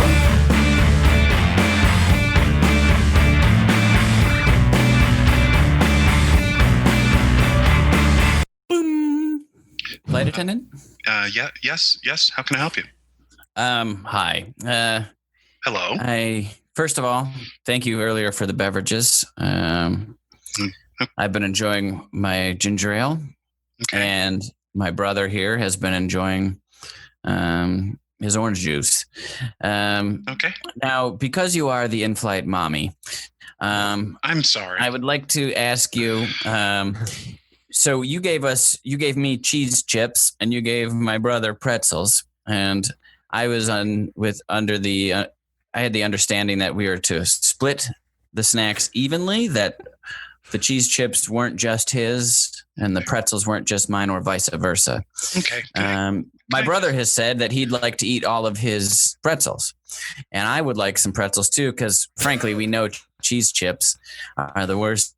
Boom. Flight attendant? Yes. How can I help you? Hi. Hello. First of all, thank you earlier for the beverages. I've been enjoying my ginger ale, and my brother here has been enjoying his orange juice. Okay. Now, because you are the in-flight mommy, I'm sorry. I would like to ask you. So you gave me cheese chips, and you gave my brother pretzels, and I was I had the understanding that we were to split the snacks evenly. That the cheese chips weren't just his, and the pretzels weren't just mine, or vice versa. Okay. My brother has said that he'd like to eat all of his pretzels, and I would like some pretzels too, because frankly, we know cheese chips are the worst.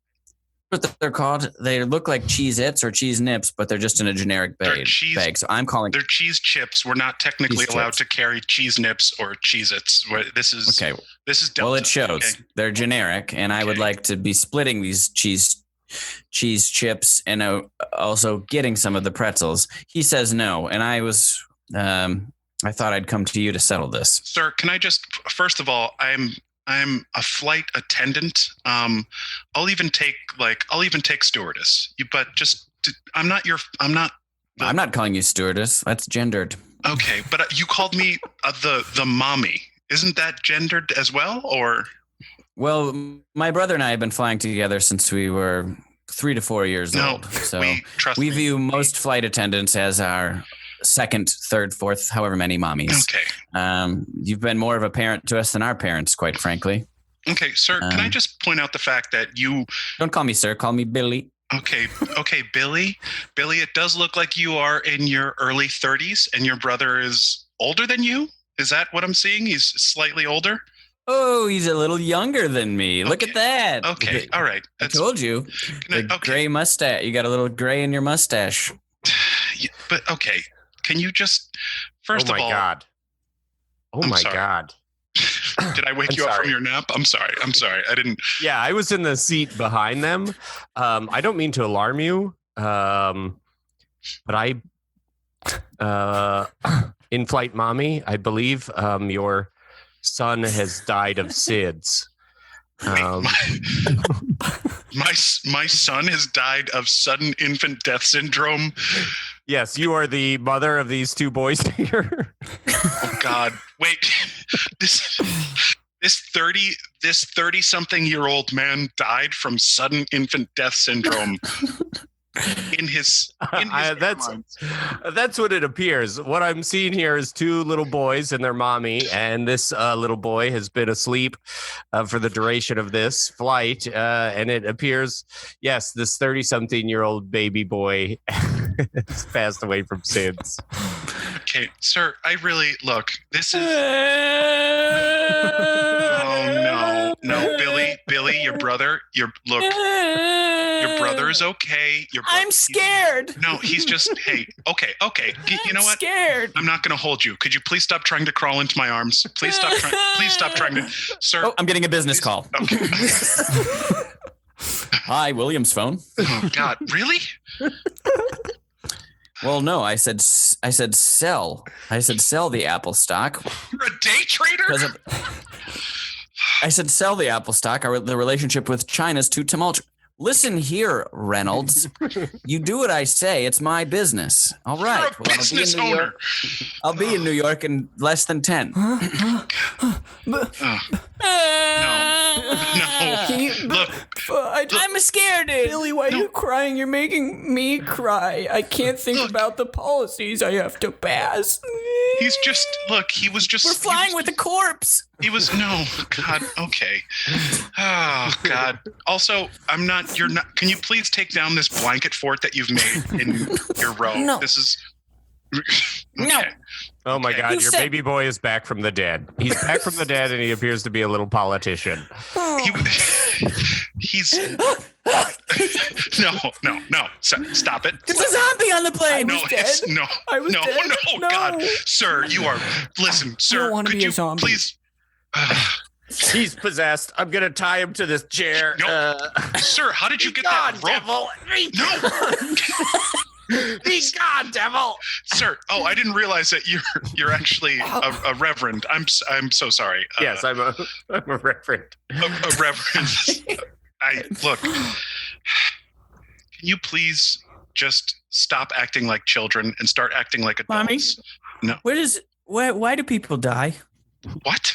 What they're called? They look like Cheez-Its or Cheese Nips, but they're just in a generic bag. So I'm calling. They're cheese chips. We're not technically allowed to carry Cheese Nips or Cheez-Its. This is okay. This is Delta. Well, it shows they're generic, and I would like to be splitting these cheese chips and also getting some of the pretzels. He says no, and I thought I'd come to you to settle this. Sir, can I just first of all, I'm a flight attendant. I'll even take stewardess. I'm not calling you stewardess. That's gendered. Okay, but you called me the mommy. Isn't that gendered as well, or? Well, my brother and I have been flying together since we were 3 to 4 years old. So we view most flight attendants as our second, third, fourth, however many mommies. Okay. You've been more of a parent to us than our parents, quite frankly. Okay, sir, can I just point out the fact that you... Don't call me sir, call me Billy. Okay, Billy. Billy, it does look like you are in your early 30s and your brother is older than you. Is that what I'm seeing? He's slightly older? Oh, he's a little younger than me. Okay. Look at that. Okay, all right. I told you. Gray mustache. You got a little gray in your mustache. Yeah, but okay, can you just... First of all... Oh my God. Did I wake you up from your nap? I'm sorry. I didn't. Yeah, I was in the seat behind them. I don't mean to alarm you, but I, in-flight mommy, I believe your son has died of SIDS. My son has died of sudden infant death syndrome. Yes, you are the mother of these two boys here. Oh God! Wait, this 30-something-year-old man died from sudden infant death syndrome. In his that's what it appears. What I'm seeing here is two little boys and their mommy, and this little boy has been asleep for the duration of this flight, and it appears, yes, this 30-something-year-old baby boy has passed away from SIDS. Okay, sir, I really look. This is. Oh no, Billy, your brother. Your brother is okay. I'm scared. No, he's just. Hey, okay. You know what? Scared. I'm not going to hold you. Could you please stop trying to crawl into my arms? Please stop trying to, sir. Oh, I'm getting a business call. Okay. Hi, William's phone. Oh God, really? Well, no, I said sell. I said sell the Apple stock. You're a day trader? I said sell the Apple stock. The relationship with China's too tumultuous. Listen here, Reynolds. You do what I say. It's my business. All right. You're a business owner. I'll be in New York in less than 10. No. Look. I'm scared. Billy, why are you crying? You're making me cry. I can't think about the policies I have to pass. He's just, look, he was just. We're flying with a corpse. He was, no, God, okay. Oh, God. Also, you're not, can you please take down this blanket fort that you've made in your row? No. This is. Okay. No. Oh my God, your baby boy is back from the dead. He's back from the dead, and he appears to be a little politician. He's no. Stop it. There's a zombie on the plane. No, He's dead. No, God, sir, you are. Listen, sir, don't wanna could be a you zombie. please? He's possessed. I'm gonna tie him to this chair. No, sir, how did you get that rope? Devil. No. Be gone, devil. Sir, I didn't realize that you're actually a reverend. I'm so sorry. Yes, I'm a reverend. A reverend. Look. Can you please just stop acting like children and start acting like adults? Mommy? No. Why do people die? What?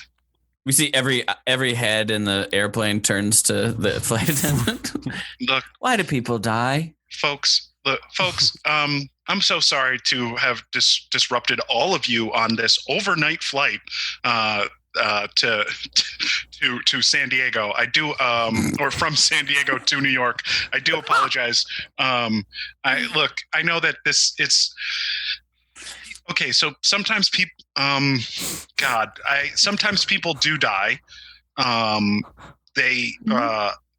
We see every head in the airplane turns to the flight attendant. Look, why do people die? folks, I'm so sorry to have disrupted all of you on this overnight flight to San Diego. I do, or from San Diego to New York. I do apologize. I know that it's okay. So sometimes people, sometimes people do die.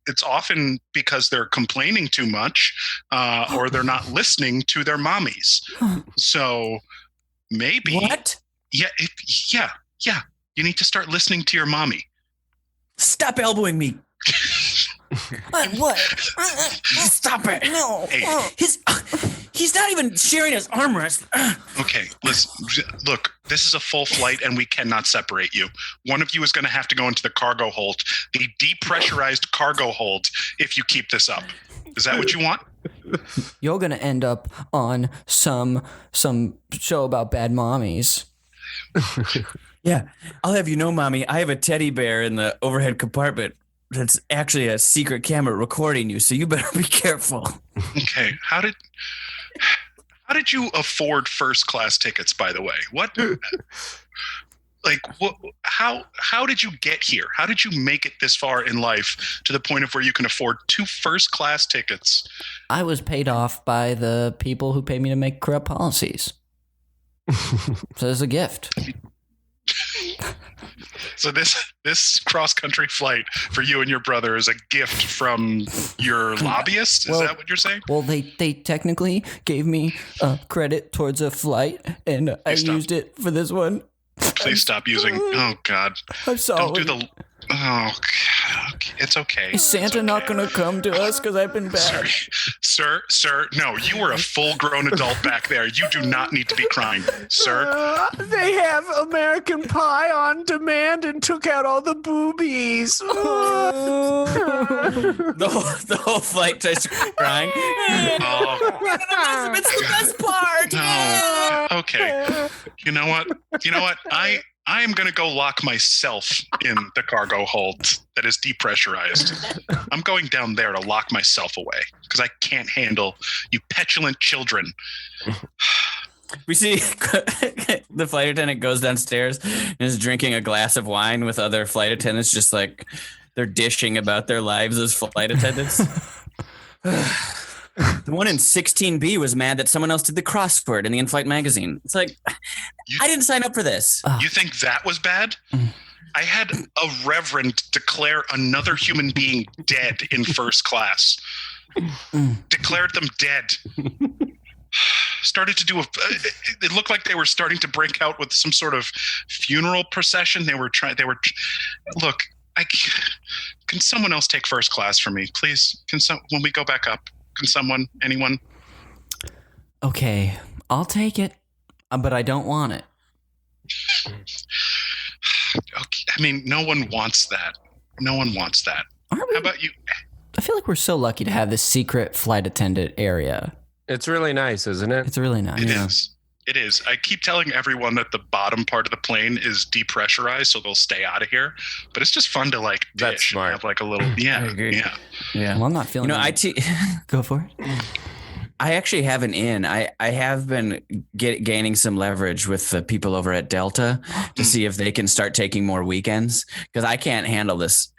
It's often because they're complaining too much, or they're not listening to their mommies. So maybe what? Yeah. You need to start listening to your mommy. Stop elbowing me. What? Stop it. No. Hey. He's not even sharing his armrest. Okay, listen. Look, this is a full flight, and we cannot separate you. One of you is going to have to go into the cargo hold, the depressurized cargo hold, if you keep this up. Is that what you want? You're gonna end up on some show about bad mommies. Yeah, I'll have you know, Mommy, I have a teddy bear in the overhead compartment that's actually a secret camera recording you, so you better be careful. Okay, how did you afford first class tickets, by the way? What? How did you get here? How did you make it this far in life to the point of where you can afford 2 first class tickets? I was paid off by the people who paid me to make corrupt policies. So it's a gift. So this cross-country flight for you and your brother is a gift from your lobbyist? Is that what you're saying? Well, they technically gave me credit towards a flight, and I used it for this one. Please stop using. Oh God! I'm sorry. Don't do the. Oh God! It's okay. Is Santa not going to come to us because I've been bad? Sir, no, you were a full-grown adult back there. You do not need to be crying, sir. They have American Pie on demand and took out all the boobies. The whole flight starts crying. Oh, It's the best part. no. Okay. You know what? I am going to go lock myself in the cargo hold that is depressurized. I'm going down there to lock myself away because I can't handle you petulant children. We see the flight attendant goes downstairs and is drinking a glass of wine with other flight attendants, just like they're dishing about their lives as flight attendants. The one in 16B was mad that someone else did the crossword in the in-flight magazine. It's like, I didn't sign up for this. You think that was bad? I had a reverend declare another human being dead in first class. Declared them dead. Started to do it looked like they were starting to break out with some sort of funeral procession. Look, can someone else take first class for me, please? When we go back up, can anyone? Okay, I'll take it, but I don't want it. Okay, I mean, no one wants that. Aren't we? How about you? I feel like we're so lucky to have this secret flight attendant area. It's really nice, isn't it? It's really nice. It is. It is. I keep telling everyone that the bottom part of the plane is depressurized, so they'll stay out of here. But it's just fun to like That's dish smart. and have like a little. Yeah, I agree. yeah. Well, I'm not feeling. Go for it. I actually have an in. I have been gaining some leverage with the people over at Delta to see if they can start taking more weekends, because I can't handle this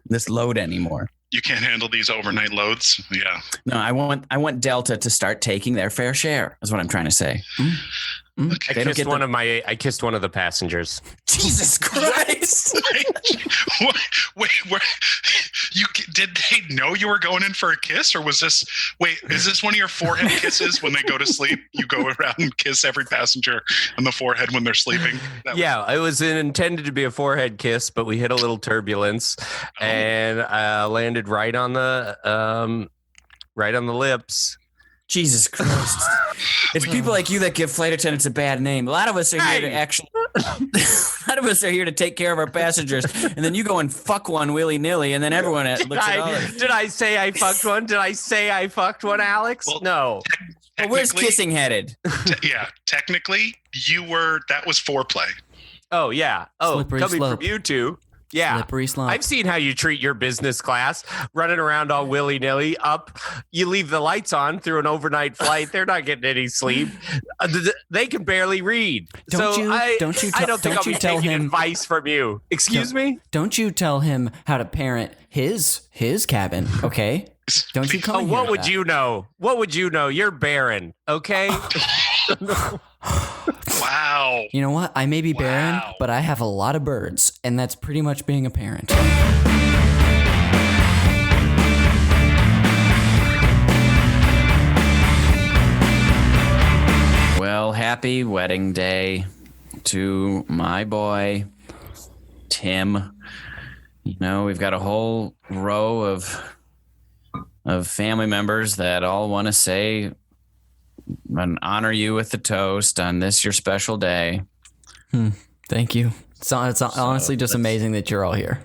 this load anymore. You can't handle these overnight loads. Yeah. No, I want Delta to start taking their fair share. Is what I'm trying to say. Okay. They don't get I kissed one of the passengers. Jesus Christ! Wait, did they know you were going in for a kiss, or was this? Wait, is this one of your forehead kisses when they go to sleep? You go around and kiss every passenger on the forehead when they're sleeping. It was intended to be a forehead kiss, but we hit a little turbulence and landed right on the lips. Jesus Christ! It's people like you that give flight attendants a bad name. A lot of us are here to actually. A lot of us are here to take care of our passengers, and then you go and fuck one willy nilly, and then everyone looks at all. Did I say I fucked one? Did I say I fucked one, Alex? Well, no. Well, where's kissing headed? Yeah, technically, that was foreplay. Oh yeah. Oh, Slippery coming slope. from you two. Yeah. Slippery slope. I've seen how you treat your business class, running around all willy-nilly. You leave the lights on through an overnight flight. They're not getting any sleep. They can barely read. I don't think I'll be taking advice from you. Excuse me? Don't you tell him how to parent his cabin, okay? Don't you come in here What with would that. you know? What would you know? You're barren, okay? Wow. You know what? I may be barren, Wow. but I have a lot of birds, and that's pretty much being a parent. Well, happy wedding day to my boy, Tim. You know, we've got a whole row of family members that all want to say and honor you with the toast on this your special day. Thank you. It's honestly just amazing that you're all here.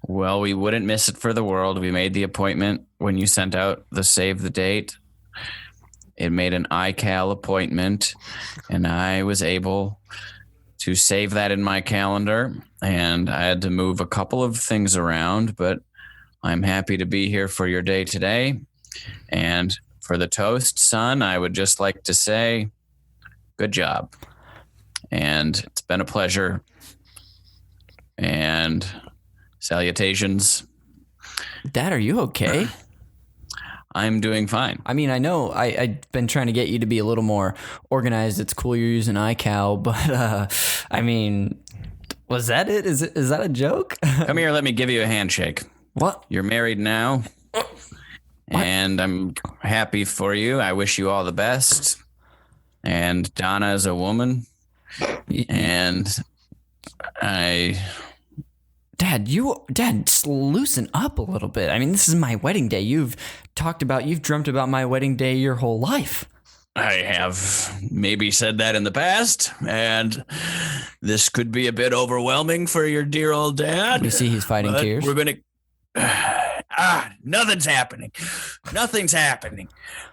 Well, we wouldn't miss it for the world. We made the appointment when you sent out the save the date. It made an iCal appointment, and I was able to save that in my calendar, and I had to move a couple of things around, but I'm happy to be here for your day today. And for the toast, son, I would just like to say, good job. And it's been a pleasure. And salutations. Dad, are you okay? I'm doing fine. I mean, I know I've been trying to get you to be a little more organized. It's cool you're using iCal, but I mean, was that it? Is that a joke? Come here, let me give you a handshake. What? You're married now, and I'm happy for you. I wish you all the best. And Donna is a woman, and Dad, loosen up a little bit. I mean, this is my wedding day. You've dreamt about my wedding day your whole life. I have maybe said that in the past, and this could be a bit overwhelming for your dear old dad. You see he's fighting but tears. We're going to... nothing's happening. Nothing's happening.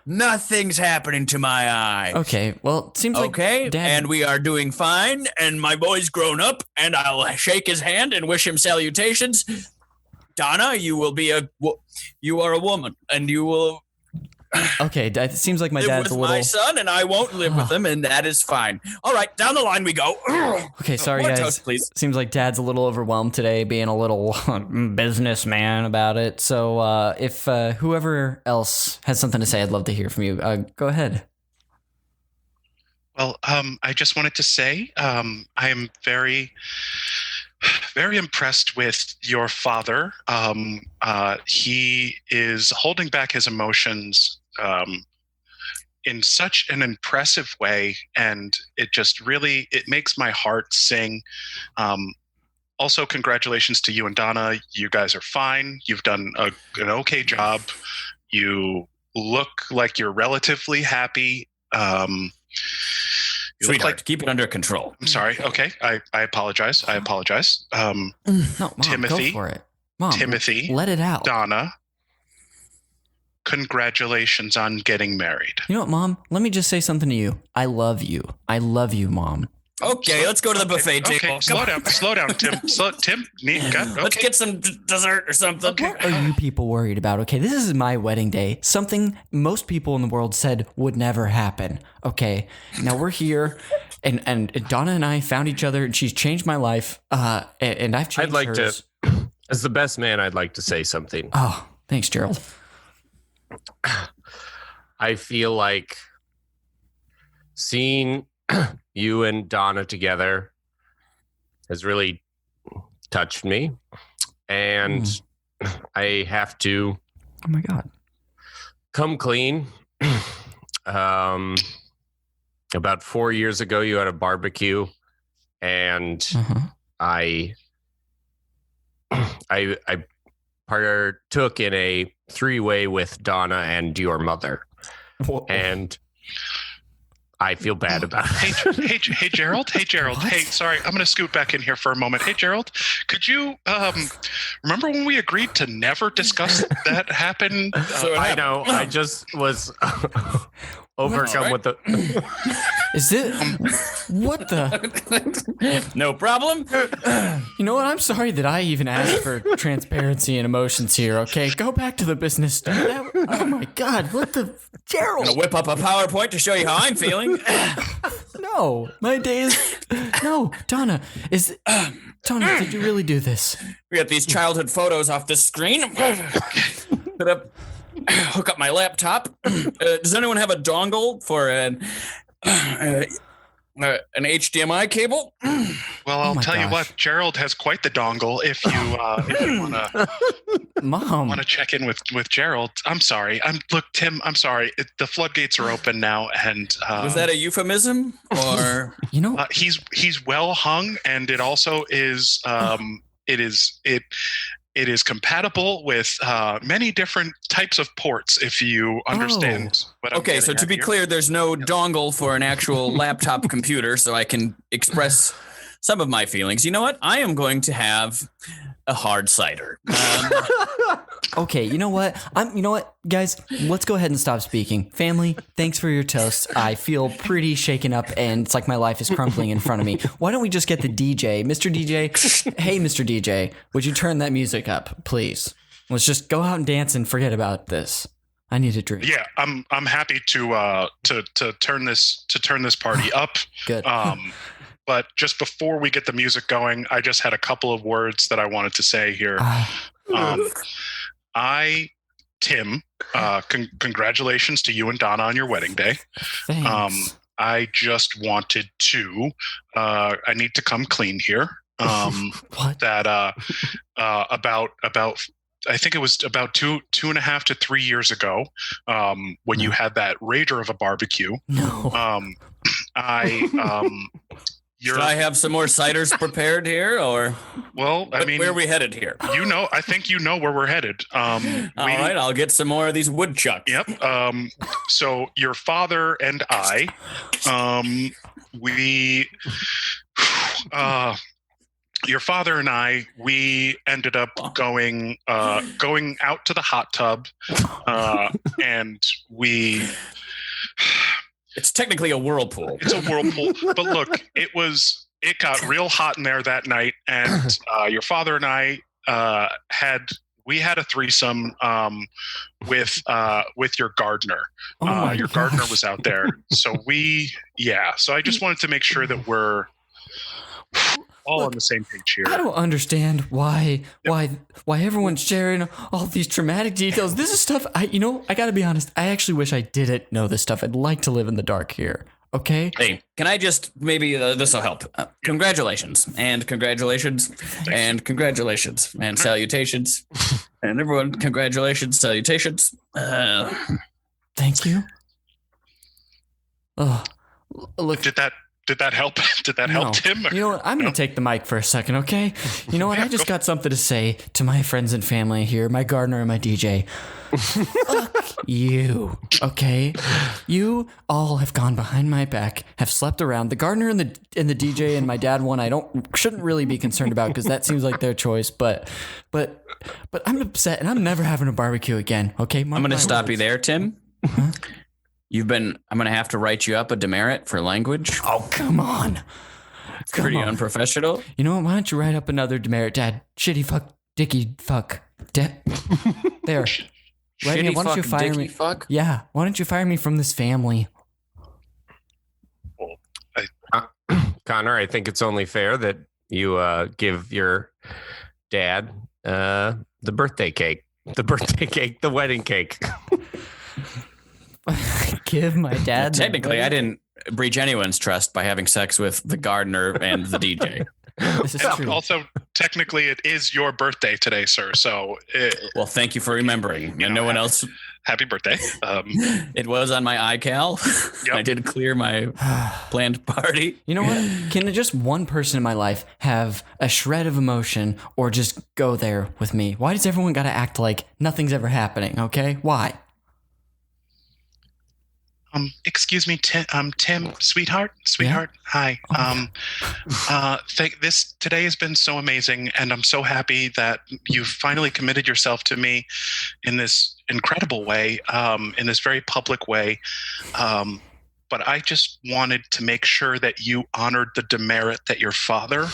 Nothing's happening to my eye. Okay, well, it seems like Okay, Dad... and we are doing fine, and my boy's grown up, and I'll shake his hand and wish him salutations. Donna, you are a woman, and you will Okay, it seems like my live dad's with a little... my son, and I won't live with him, and that is fine. All right, down the line we go. Okay, sorry, More guys. toast, please. Seems like Dad's a little overwhelmed today, being a little businessman about it. So if whoever else has something to say, I'd love to hear from you. Go ahead. Well, I just wanted to say I am very, very impressed with your father. He is holding back his emotions in such an impressive way, and it makes my heart sing. Also, congratulations to you and Donna. You guys are fine. You've done an okay job. You look like you're relatively happy. You look Sweetheart, keep it under control. I'm sorry. Okay, I apologize. No, Mom, Timothy. go for it. Mom, Timothy, let it out. Donna, congratulations on getting married. You know what, Mom? Let me just say something to you. I love you. I love you, Mom. Okay, let's go to the buffet table. Okay, slow down, Tim. Let's get some dessert or something. What are you people worried about? Okay, this is my wedding day. Something most people in the world said would never happen. Okay, now we're here, and Donna and I found each other, and she's changed my life, and I've changed hers. As the best man, I'd like to say something. Oh, thanks, Gerald. I feel like seeing you and Donna together has really touched me. And I have to Oh my God. come clean. About 4 years ago, you had a barbecue, and I partook in a 3-way with Donna and your mother. Whoa. And I feel bad about it. Hey, Gerald. Hey, Gerald. What? Hey, sorry, I'm going to scoot back in here for a moment. Hey, Gerald, could you remember when we agreed to never discuss that happen? I know. I just was overcome with the. Is it? What the? No problem. You know what? I'm sorry that I even asked for transparency and emotions here. Okay, go back to the business stuff. Oh my God! What the? Gerald. Gonna whip up a PowerPoint to show you how I'm feeling. No, my day is. No, Donna. Donna, did you really do this? We got these childhood photos off the screen. Hook up my laptop. Does anyone have a dongle for an HDMI cable? Well, I'll my tell you gosh. what, Gerald has quite the dongle. If you Mom. want to check in with Gerald, I'm sorry. Tim. I'm sorry. The floodgates are open now, and Was that a euphemism or? You know. he's well hung, and it also is it is compatible with many different types of ports, if you understand what I'm Okay, getting so to at be here. clear, there's no dongle for an actual laptop computer, so I can express some of my feelings. You know what? I am going to have a hard cider. Okay, you know what? You know what, guys? Let's go ahead and stop speaking. Family, thanks for your toast. I feel pretty shaken up, and it's like my life is crumbling in front of me. Why don't we just get the DJ, Mr. DJ? Hey, Mr. DJ, would you turn that music up, please? Let's just go out and dance and forget about this. I need a drink. Yeah, I'm happy to turn this party up. Good. But just before we get the music going, I just had a couple of words that I wanted to say here. Tim, congratulations to you and Donna on your wedding day. Thanks. I just wanted to, I need to come clean here. What? That about I think it was about 2.5 to 3 years ago, when you had that rager of a barbecue. No. Should I have some more ciders prepared here, or well, I mean, where are we headed here? I think you know where we're headed. All right, I'll get some more of these woodchucks. Yep. So your father and I, your father and I, we ended up going out to the hot tub, and we. It's technically a whirlpool. It's a whirlpool, but look, it got real hot in there that night, and your father and I had a threesome with your gardener. Your gardener was out there, so So I just wanted to make sure that we're all on the same page here. I don't understand why everyone's sharing all these traumatic details. This is stuff I got to be honest. I actually wish I didn't know this stuff. I'd like to live in the dark here. Okay. Hey, can I just maybe this will help? Congratulations and congratulations and congratulations and salutations and everyone. Congratulations, salutations. Thank you. Oh, look. Did that help? Did that help, Tim? You know what? I'm going to take the mic for a second, okay? You know what? I just got something to say to my friends and family here, my gardener and my DJ. Fuck you, okay? You all have gone behind my back, have slept around. The gardener and the DJ and my dad one I shouldn't really be concerned about because that seems like their choice, but I'm upset and I'm never having a barbecue again, okay? I'm going to stop you there, Tim. Huh? I'm going to have to write you up a demerit for language. Oh, come on. It's pretty unprofessional. You know what? Why don't you write up another demerit, Dad? Shitty fuck, dicky fuck. There. Shitty why don't you fuck, fire dicky me? Fuck? Yeah. Why don't you fire me from this family? Connor, I think it's only fair that you give your dad the birthday cake, the wedding cake. Give my dad. Technically, I didn't breach anyone's trust by having sex with the gardener and the DJ. This is true. Also, technically, it is your birthday today, sir. So, well, thank you for remembering. And no one else. Happy birthday. It was on my iCal. Yep. I did clear my planned party. You know what? Can just one person in my life have a shred of emotion or just go there with me? Why does everyone got to act like nothing's ever happening? Okay, why? Excuse me, Tim, sweetheart, Yeah? hi. Today has been so amazing, and I'm so happy that you've finally committed yourself to me in this incredible way, in this very public way. But I just wanted to make sure that you honored the demerit that your father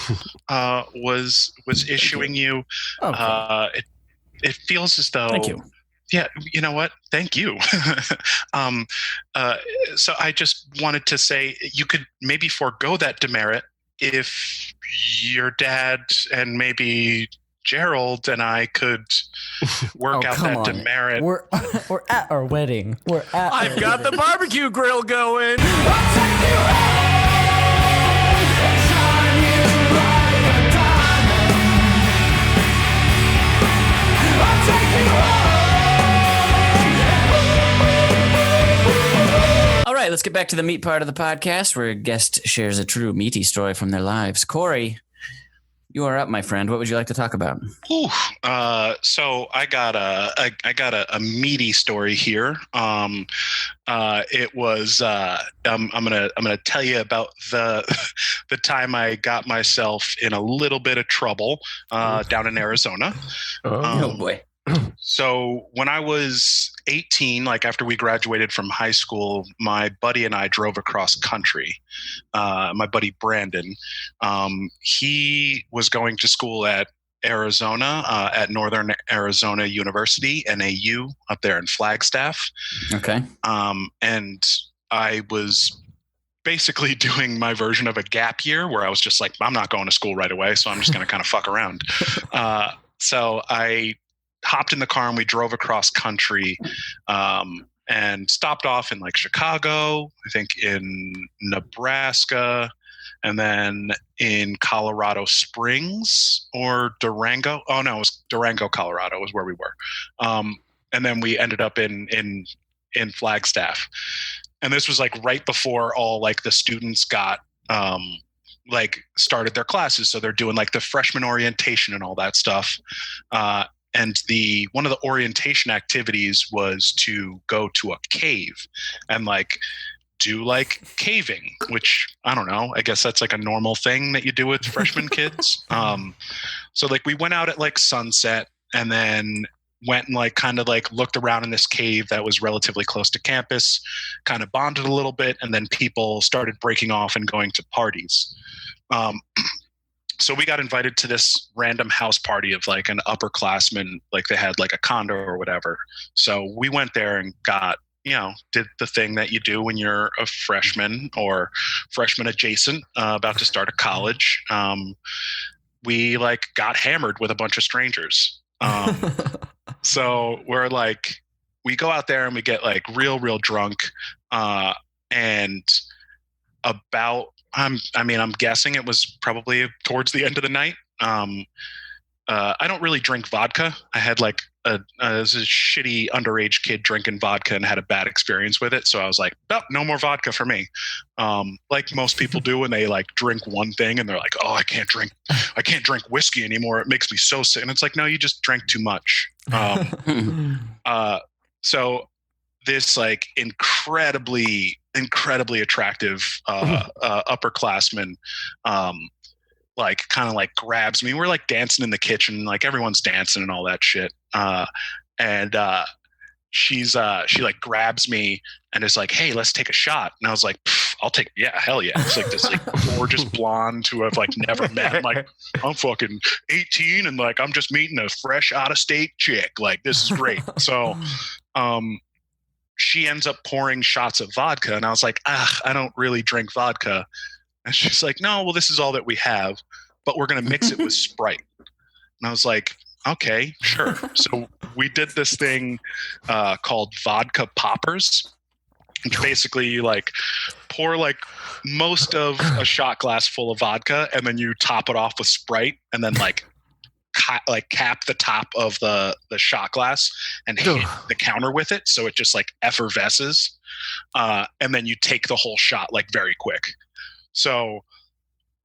was issuing you. Okay. It feels as though. Thank you. Yeah, you know what? Thank you. So I just wanted to say you could maybe forego that demerit if your dad and maybe Gerald and I could work out that demerit. We're at our wedding. I've got the barbecue grill going. All right, let's get back to the meat part of the podcast where a guest shares a true meaty story from their lives. Cory, you are up, my friend. What would you like to talk about? So I got a meaty story here. It was I'm gonna tell you about the time I got myself in a little bit of trouble down in Arizona. Oh boy. So when I was 18, like after we graduated from high school, my buddy and I drove across country. My buddy Brandon, he was going to school at Arizona, at Northern Arizona University, NAU, up there in Flagstaff. Okay. And I was basically doing my version of a gap year where I was just like, I'm not going to school right away, so I'm just going to kind of fuck around. So I hopped in the car and we drove across country, and stopped off in like Chicago, I think in Nebraska, and then in Colorado Springs or Durango. Oh no, it was Durango, Colorado was where we were. And then we ended up in Flagstaff. And this was like right before all like the students got like started their classes. So they're doing like the freshman orientation and all that stuff. And one of the orientation activities was to go to a cave and like do like caving, which I don't know. I guess that's like a normal thing that you do with freshman kids. So like we went out at like sunset and then went and like kind of like looked around in this cave that was relatively close to campus, kind of bonded a little bit, and then people started breaking off and going to parties. So we got invited to this random house party of like an upperclassman, like they had like a condo or whatever. So we went there and got, did the thing that you do when you're a freshman or freshman adjacent, about to start a college. We like got hammered with a bunch of strangers. So we're like, we go out there and we get like real drunk. And about, I'm guessing it was probably towards the end of the night. I don't really drink vodka. I had like as a shitty underage kid drinking vodka and had a bad experience with it. So I was like, oh, no more vodka for me. Like most people do when they like drink one thing and they're like, oh, I can't drink whiskey anymore. It makes me so sick. And it's like, no, you just drank too much. So this like incredibly attractive upperclassman like kind of like grabs me. We're like dancing in the kitchen, like everyone's dancing and all that shit. And she like grabs me and is like, hey, let's take a shot. And I was like, I'll take, yeah, hell yeah. It's like this like gorgeous blonde who I've like never met. I'm like, I'm fucking 18 and like I'm just meeting a fresh out of state chick. Like this is great. So she ends up pouring shots of vodka and I was like, I don't really drink vodka. And she's like, no, well, this is all that we have, but we're going to mix it with Sprite. And I was like, okay, sure. So we did this thing called vodka poppers, which basically you like pour like most of a shot glass full of vodka and then you top it off with Sprite and then like cap the top of the shot glass and hit the counter with it. So it just like effervesces. And then you take the whole shot like very quick. So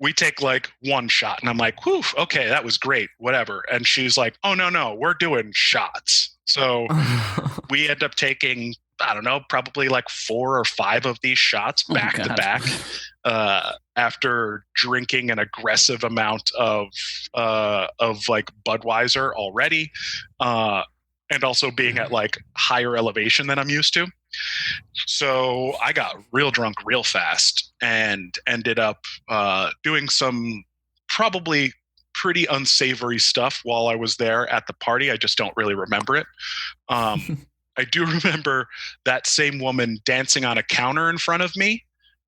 we take like one shot and I'm like, whew, okay, that was great, whatever. And she's like, oh, no, we're doing shots. So we end up taking, I don't know, probably like 4 or 5 of these shots back to back after drinking an aggressive amount of like Budweiser already and also being at like higher elevation than I'm used to. So I got real drunk real fast and ended up doing some probably pretty unsavory stuff while I was there at the party. I just don't really remember it. I do remember that same woman dancing on a counter in front of me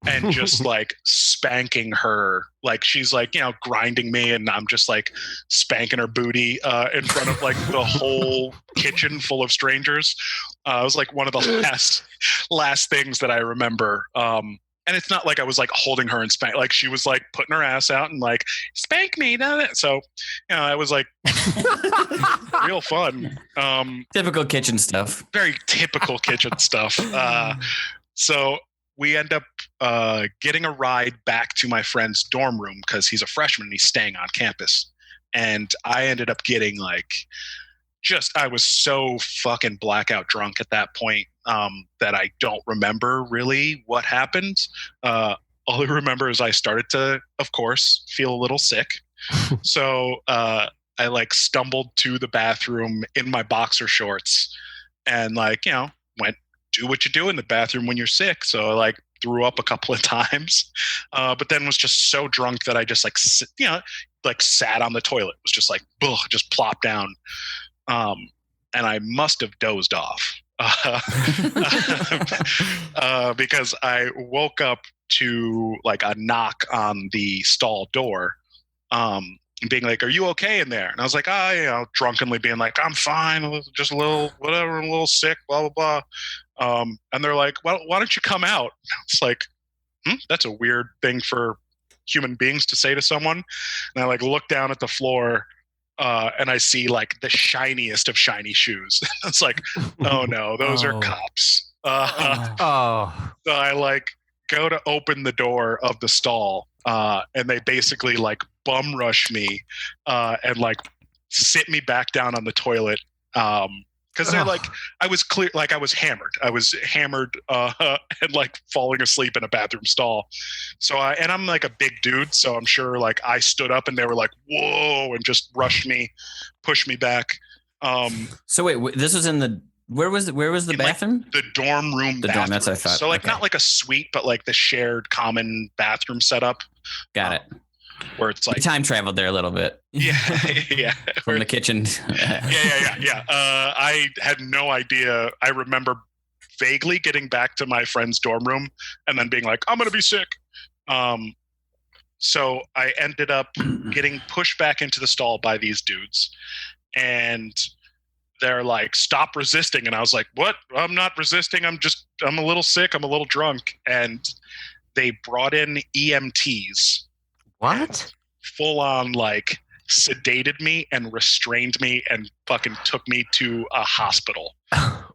and just like spanking her. Like she's like, grinding me and I'm just like spanking her booty in front of like the whole kitchen full of strangers. It was like one of the last things that I remember. And it's not like I was like holding her and spank, like she was like putting her ass out and like spank me. So, it was like real fun. Typical kitchen stuff. Very typical kitchen stuff. So we end up getting a ride back to my friend's dorm room because he's a freshman and he's staying on campus. And I ended up getting like, I was so fucking blackout drunk at that point that I don't remember really what happened. All I remember is I started to, of course, feel a little sick. So I like stumbled to the bathroom in my boxer shorts and like, went do what you do in the bathroom when you're sick. So I like threw up a couple of times, but then was just so drunk that I just like, like sat on the toilet, was just like, just plopped down. And I must have dozed off because I woke up to like a knock on the stall door, being like, "Are you okay in there?" And I was like, drunkenly being like, "I'm fine, just a little, whatever, I'm a little sick, blah blah blah." And they're like, "Well, why don't you come out?" It's like, that's a weird thing for human beings to say to someone. And I like look down at the floor. And I see like the shiniest of shiny shoes. It's like, oh no, those are cops. So I like go to open the door of the stall, and they basically like bum rush me, and like sit me back down on the toilet. Because they're like, I was hammered. I was hammered, and like falling asleep in a bathroom stall. So I'm like a big dude, so I'm sure like I stood up and they were like, whoa, and just rushed me, pushed me back. So wait, this was in the where was the bathroom? Like, the dorm room. The bathroom. dorm. That's what I thought. So like Okay. not like a suite, but like the shared Got common bathroom setup. it. Where it's like You time traveled there a little bit yeah. from the kitchen. Yeah. I had no idea. I remember vaguely getting back to my friend's dorm room and then being like, I'm going to be sick. So I ended up getting pushed back into the stall by these dudes. And they're like, stop resisting. And I was like, what? I'm not resisting. I'm a little sick. I'm a little drunk. And they brought in EMTs. What? Full on like sedated me and restrained me and fucking took me to a hospital.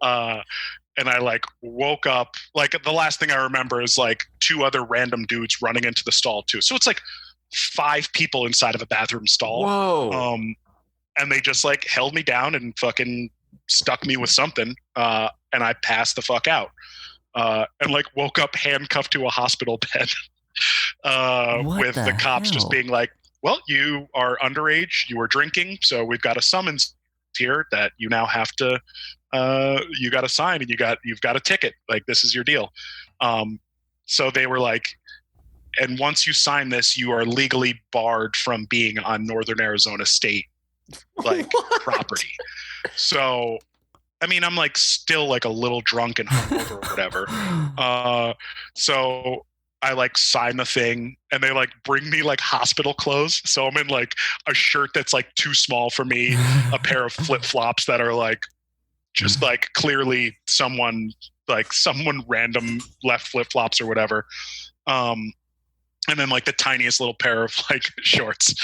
And I like woke up, like the last thing I remember is like 2 other random dudes running into the stall too. So it's like 5 people inside of a bathroom stall. Whoa. And they just like held me down and fucking stuck me with something. And I passed the fuck out. And like woke up handcuffed to a hospital bed. With the cops just being like, well, you are underage, you were drinking, so we've got a summons here that you now have to you got to sign, and you've got a ticket, like this is your deal. So they were like, and once you sign this, you are legally barred from being on Northern Arizona State like property. So I mean, I'm like still like a little drunk and hungover or whatever. So I like sign the thing and they like bring me like hospital clothes. So I'm in like a shirt that's like too small for me, a pair of flip-flops that are like just like clearly someone random left flip-flops or whatever. And then like the tiniest little pair of like shorts.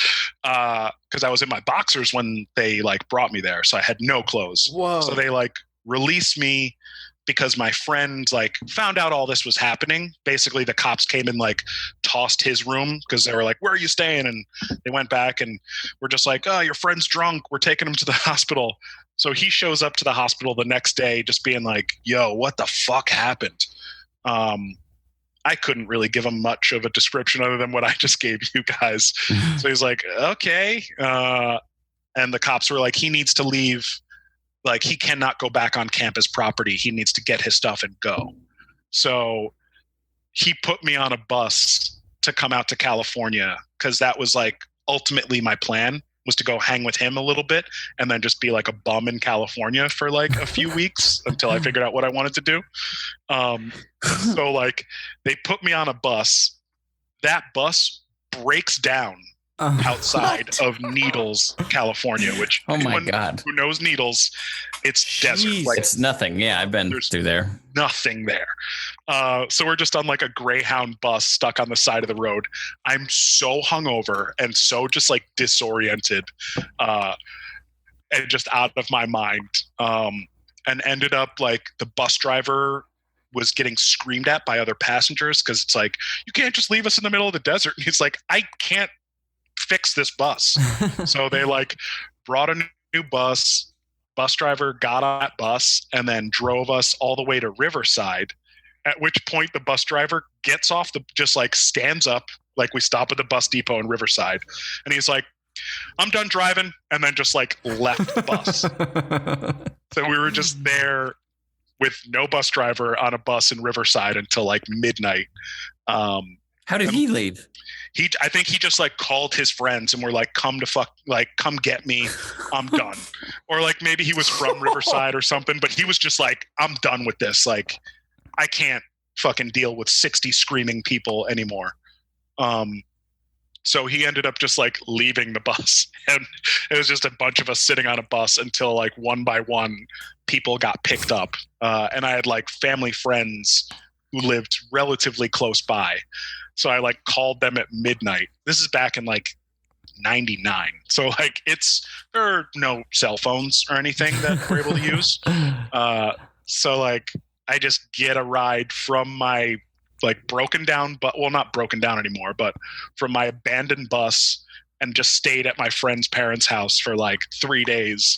Cause I was in my boxers when they like brought me there. So I had no clothes. Whoa. So they like released me because my friend like found out all this was happening. Basically the cops came and like tossed his room because they were like, where are you staying? And they went back and we're just like, oh, your friend's drunk. We're taking him to the hospital. So he shows up to the hospital the next day just being like, yo, what the fuck happened? I couldn't really give him much of a description other than what I just gave you guys. So he's like, okay. And the cops were like, he needs to leave. Like he cannot go back on campus property. He needs to get his stuff and go. So he put me on a bus to come out to California because that was like ultimately my plan was to go hang with him a little bit and then just be like a bum in California for like a few weeks until I figured out what I wanted to do. So like they put me on a bus. That bus breaks down outside of Needles, California, which Oh my God. who knows Needles, it's desert. Like It's nothing. Yeah, I've been through there. nothing there. So we're just on like a Greyhound bus stuck on the side of the road. I'm so hungover and so just like disoriented and just out of my mind. And ended up like the bus driver was getting screamed at by other passengers because it's like, you can't just leave us in the middle of the desert. And he's like, I can't fix this bus. So they like brought a new bus. Bus driver got on that bus and then drove us all the way to Riverside, at which point the bus driver gets off just like stands up, like we stop at the bus depot in Riverside. And he's like, I'm done driving. And then just like left the bus. So we were just there with no bus driver on a bus in Riverside until like midnight. How did he leave? I think he just like called his friends and were like, come get me. I'm done. Or like maybe he was from Riverside or something, but he was just like, I'm done with this. Like I can't fucking deal with 60 screaming people anymore. So he ended up just like leaving the bus and it was just a bunch of us sitting on a bus until like one by one people got picked up. And I had like family friends who lived relatively close by. So I like called them at midnight. This is back in like 99. So like there are no cell phones or anything that we're able to use. So like I just get a ride from my like broken down, but well, not broken down anymore, but from my abandoned bus, and just stayed at my friend's parents' house for like 3 days,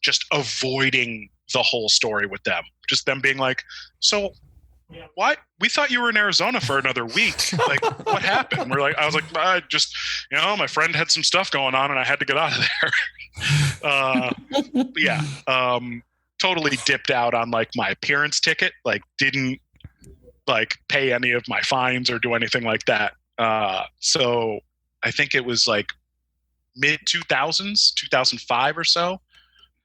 just avoiding the whole story with them. Just them being like, so why? We thought you were in Arizona for another week. Like, what happened? I was like, I just, my friend had some stuff going on and I had to get out of there. Totally dipped out on like my appearance ticket. Like, didn't like pay any of my fines or do anything like that. So I think it was like mid 2000s, 2005 or so.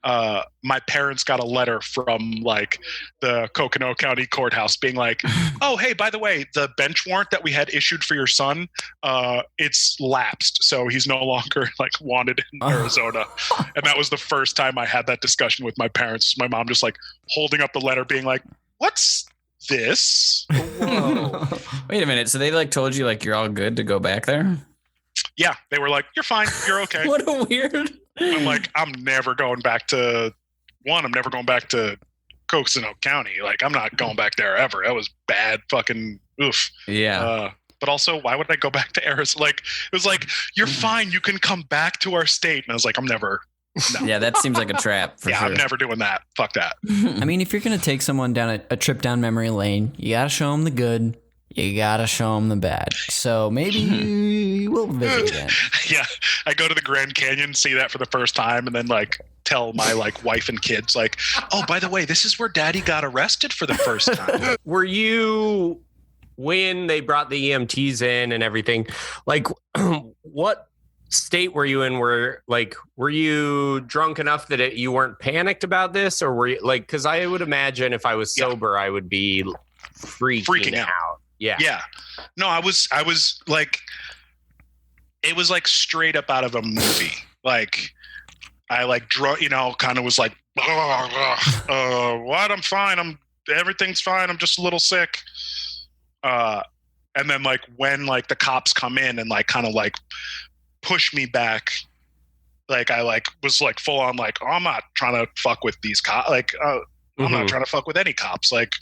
My parents got a letter from like the Coconino County courthouse being like, oh, hey, by the way, the bench warrant that we had issued for your son, it's lapsed. So he's no longer like wanted in Arizona. And that was the first time I had that discussion with my parents. My mom just like holding up the letter being like, what's this? Whoa. Wait a minute. So they like told you like you're all good to go back there? Yeah, they were like, you're fine, you're okay. What a weird. I'm like, I'm never going back to Coconino County. Like, I'm not going back there ever. That was bad fucking oof. Yeah. But also, why would I go back to Arizona? Like, it was like, you're fine, you can come back to our state. And I was like, I'm never. No. Yeah, that seems like a trap for sure. I'm never doing that. Fuck that. I mean, if you're going to take someone down a trip down memory lane, you got to show them the good. You got to show them the bad. So maybe we'll visit again. Yeah. I go to the Grand Canyon, see that for the first time, and then like tell my like wife and kids like, oh, by the way, this is where Daddy got arrested for the first time. Were you, when they brought the EMTs in and everything, like what state were you in? Were you drunk enough that you weren't panicked about this, or were you like, because I would imagine if I was sober, I would be freaking out. Yeah. No, I was like, it was like straight up out of a movie. Like I like drunk, kind of was like, what? I'm fine. Everything's fine. I'm just a little sick. And then like when like the cops come in and like kind of like push me back, like I like was like full on like, oh, I'm not trying to fuck with these cops. Like I'm not trying to fuck with any cops. Like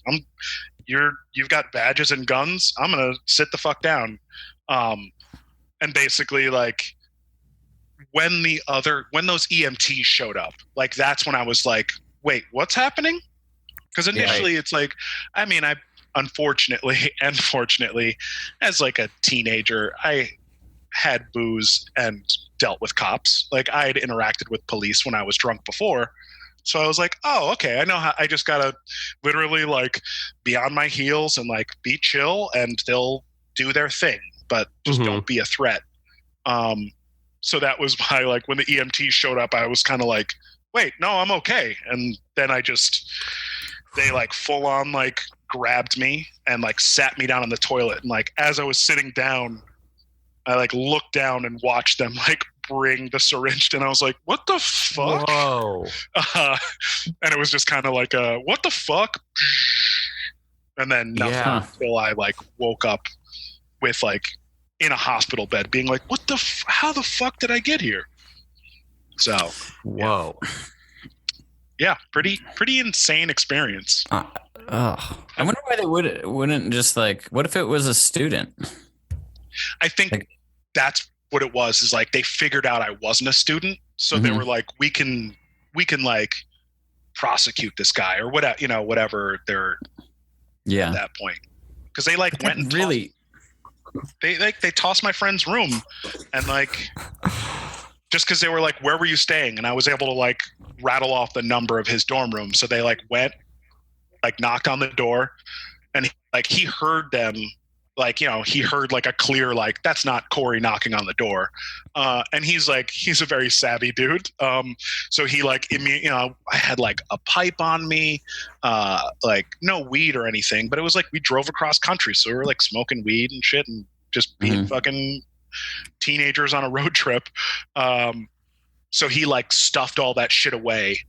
you've got badges and guns. I'm gonna sit the fuck down. And basically like when those EMTs showed up, like that's when I was like, wait, what's happening? Because initially it's like, I mean, I unfortunately and fortunately, as like a teenager, I had booze and dealt with cops. Like I had interacted with police when I was drunk before. So I was like, oh, okay, I know how. I just gotta literally like be on my heels and like be chill, and they'll do their thing, but just don't be a threat. So that was why, like, when the EMT showed up, I was kind of like, wait, no, I'm okay. And then they like full on like grabbed me and like sat me down on the toilet, and like as I was sitting down, I like looked down and watched them like bring the syringe, and I was like, what the fuck? Whoa. And it was just kind of like what the fuck? And then nothing until I like woke up with like in a hospital bed being like, what the how the fuck did I get here? So whoa. Yeah, pretty insane experience. I wonder why they wouldn't just like, what if it was a student? I think like, that's what it was, is like they figured out I wasn't a student, so they were like, we can like prosecute this guy or whatever, whatever they're at that point, because they like went and really they tossed my friend's room, and like just because they were like, where were you staying? And I was able to like rattle off the number of his dorm room, so they like went, like knocked on the door, and he heard them. Like, he heard like a clear, like, that's not Cory knocking on the door. And he's a very savvy dude. So he like, I had like a pipe on me, like no weed or anything, but it was like, we drove across country. So we were like smoking weed and shit and just being fucking teenagers on a road trip. So he like stuffed all that shit away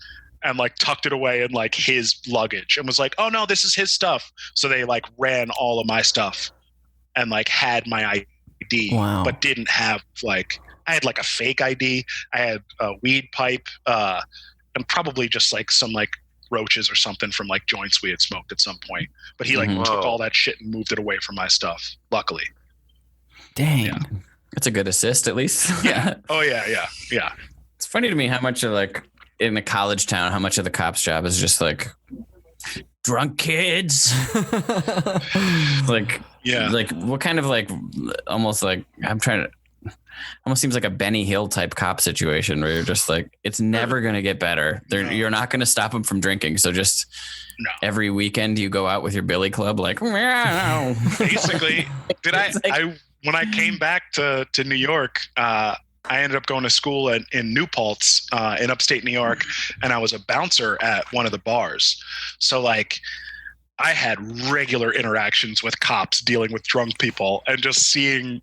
and like tucked it away in like his luggage and was like, oh no, this is his stuff. So they like ran all of my stuff and like had my ID, but didn't have like, I had like a fake ID. I had a weed pipe, and probably just like some like roaches or something from like joints we had smoked at some point. But he like took all that shit and moved it away from my stuff. Luckily. Dang. Yeah. That's a good assist, at least. Yeah. Oh yeah. It's funny to me how much of like in a college town, how much of the cop's job is just like drunk kids. Like, Yeah. like what kind of like almost like almost seems like a Benny Hill type cop situation where you're just like, it's never going to get better. You're not going to stop them from drinking. So just every weekend you go out with your billy club, like, meow. Basically, when I came back to New York, I ended up going to school in New Paltz in upstate New York, and I was a bouncer at one of the bars. So like, I had regular interactions with cops dealing with drunk people and just seeing,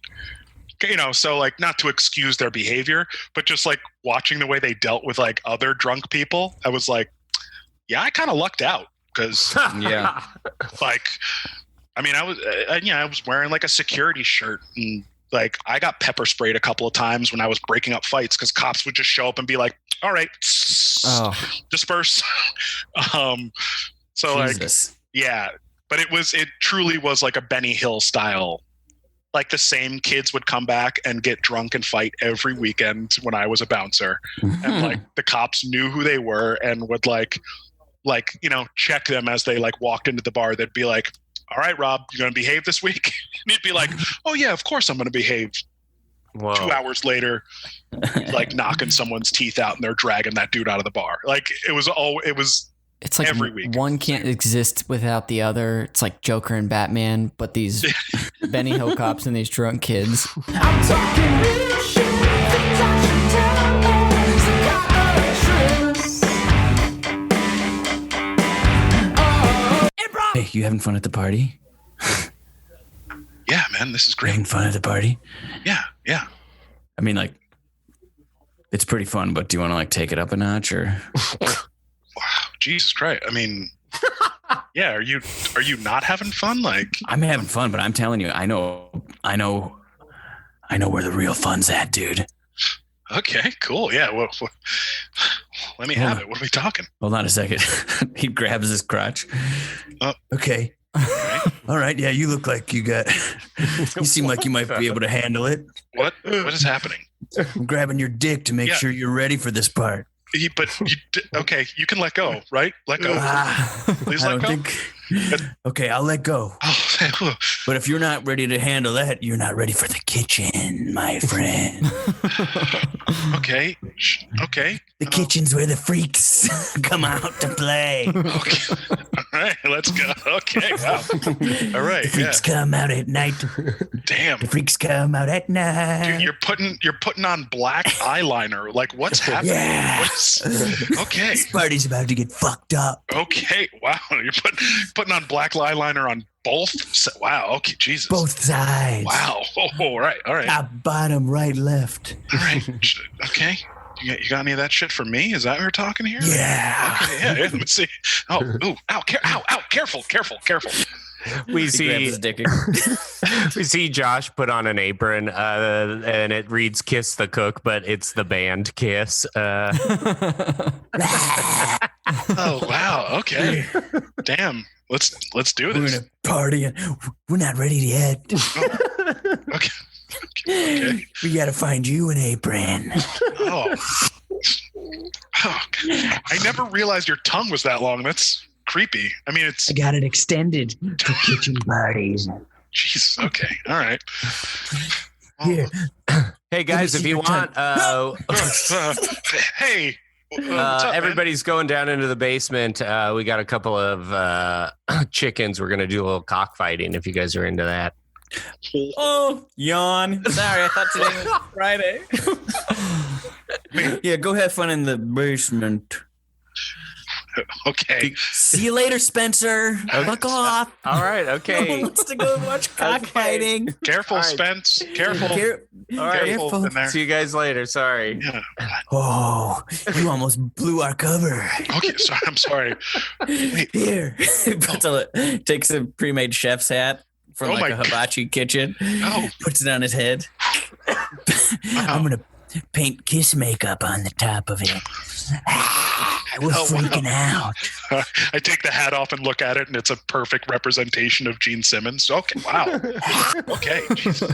so like, not to excuse their behavior, but just like watching the way they dealt with like other drunk people, I was like, yeah, I kind of lucked out because Yeah. like, I mean, I was wearing like a security shirt, and like I got pepper sprayed a couple of times when I was breaking up fights because cops would just show up and be like, all right, disperse. So Jesus. like, yeah, but it truly was like a Benny Hill style. Like the same kids would come back and get drunk and fight every weekend when I was a bouncer. And like the cops knew who they were and would like, check them as they like walked into the bar. They'd be like, all right, Rob, you going to behave this week? And he'd be like, oh yeah, of course I'm going to behave. Whoa. 2 hours later, like knocking someone's teeth out and they're dragging that dude out of the bar. Like it was It's like every week. one can't exist without the other. It's like Joker and Batman, but these Benny Hill cops and these drunk kids. I'm talking real shit. Things I should tell me. Improv! Hey, you having fun at the party? Yeah, man, this is You great. having fun at the party? Yeah. I mean, like, it's pretty fun, but do you want to like take it up a notch or? Wow, Jesus Christ. I mean, yeah. Are you not having fun? Like, I'm having fun, but I'm telling you, I know where the real fun's at, dude. okay, cool. Yeah. Well, let me have it. What are we talking? Hold on a second. He grabs his crotch. Okay. All right. Yeah, you look like you seem like you might be able to handle it. What is happening? I'm grabbing your dick to make Yeah. sure you're ready for this part. Okay, you can let go, right? Let go. Please I let don't go. think. Okay, I'll let go. Oh, But if you're not ready to handle that, you're not ready for the kitchen, my friend. okay. The kitchen's where the freaks come out to play. Okay. All right, let's go. Okay. Wow. All right. The Yeah. freaks come out at night. Damn. The freaks come out at night. Dude, you're putting on black eyeliner. Like, what's happening? Yeah. Okay. This party's about to get fucked up. Okay. Wow. You're putting on black eyeliner on both. Wow. Okay. Jesus. Both sides. Wow. Oh, all right. All right. Top, bottom, right, left. All right. Okay. You got any of that shit for me? Is that what we're talking here? Yeah. Okay, yeah. Let me see. Oh, ooh, ow, ow, careful. We He grabs see his dick. we see Josh put on an apron, and it reads "Kiss the Cook," but it's the band Kiss. Oh, wow. Okay. Damn. Let's do We're this. gonna party and we're not ready yet. Okay. Okay. We gotta find you an apron. Oh. I never realized your tongue was that long. That's creepy. I mean, it's I got it extended for kitchen parties. Jesus. Okay. All right. Here, Hey guys, see if you your want, Hey. What's up, man? everybody's going down into the basement. We got a couple of chickens. We're gonna do a little cockfighting if you guys are into that. Oh, yawn. Sorry, I thought today was Friday. Yeah, go have fun in the basement. Okay. See you later, Spencer. Fuck off. All right, No one okay. wants to go watch cockfighting. Careful, All right. Spence. Careful. All right, Careful in there. see you guys later. Sorry. Yeah. Oh, you almost blew our cover. Okay. Sorry. I'm sorry. Here. Takes a pre-made chef's hat from Oh like my a hibachi kitchen. Oh. Puts it on his head. I'm going to paint kiss makeup on the top of it. We're Oh, wow. freaking out. I take the hat off and look at it, and it's a perfect representation of Gene Simmons. Okay, wow. Okay, Jesus.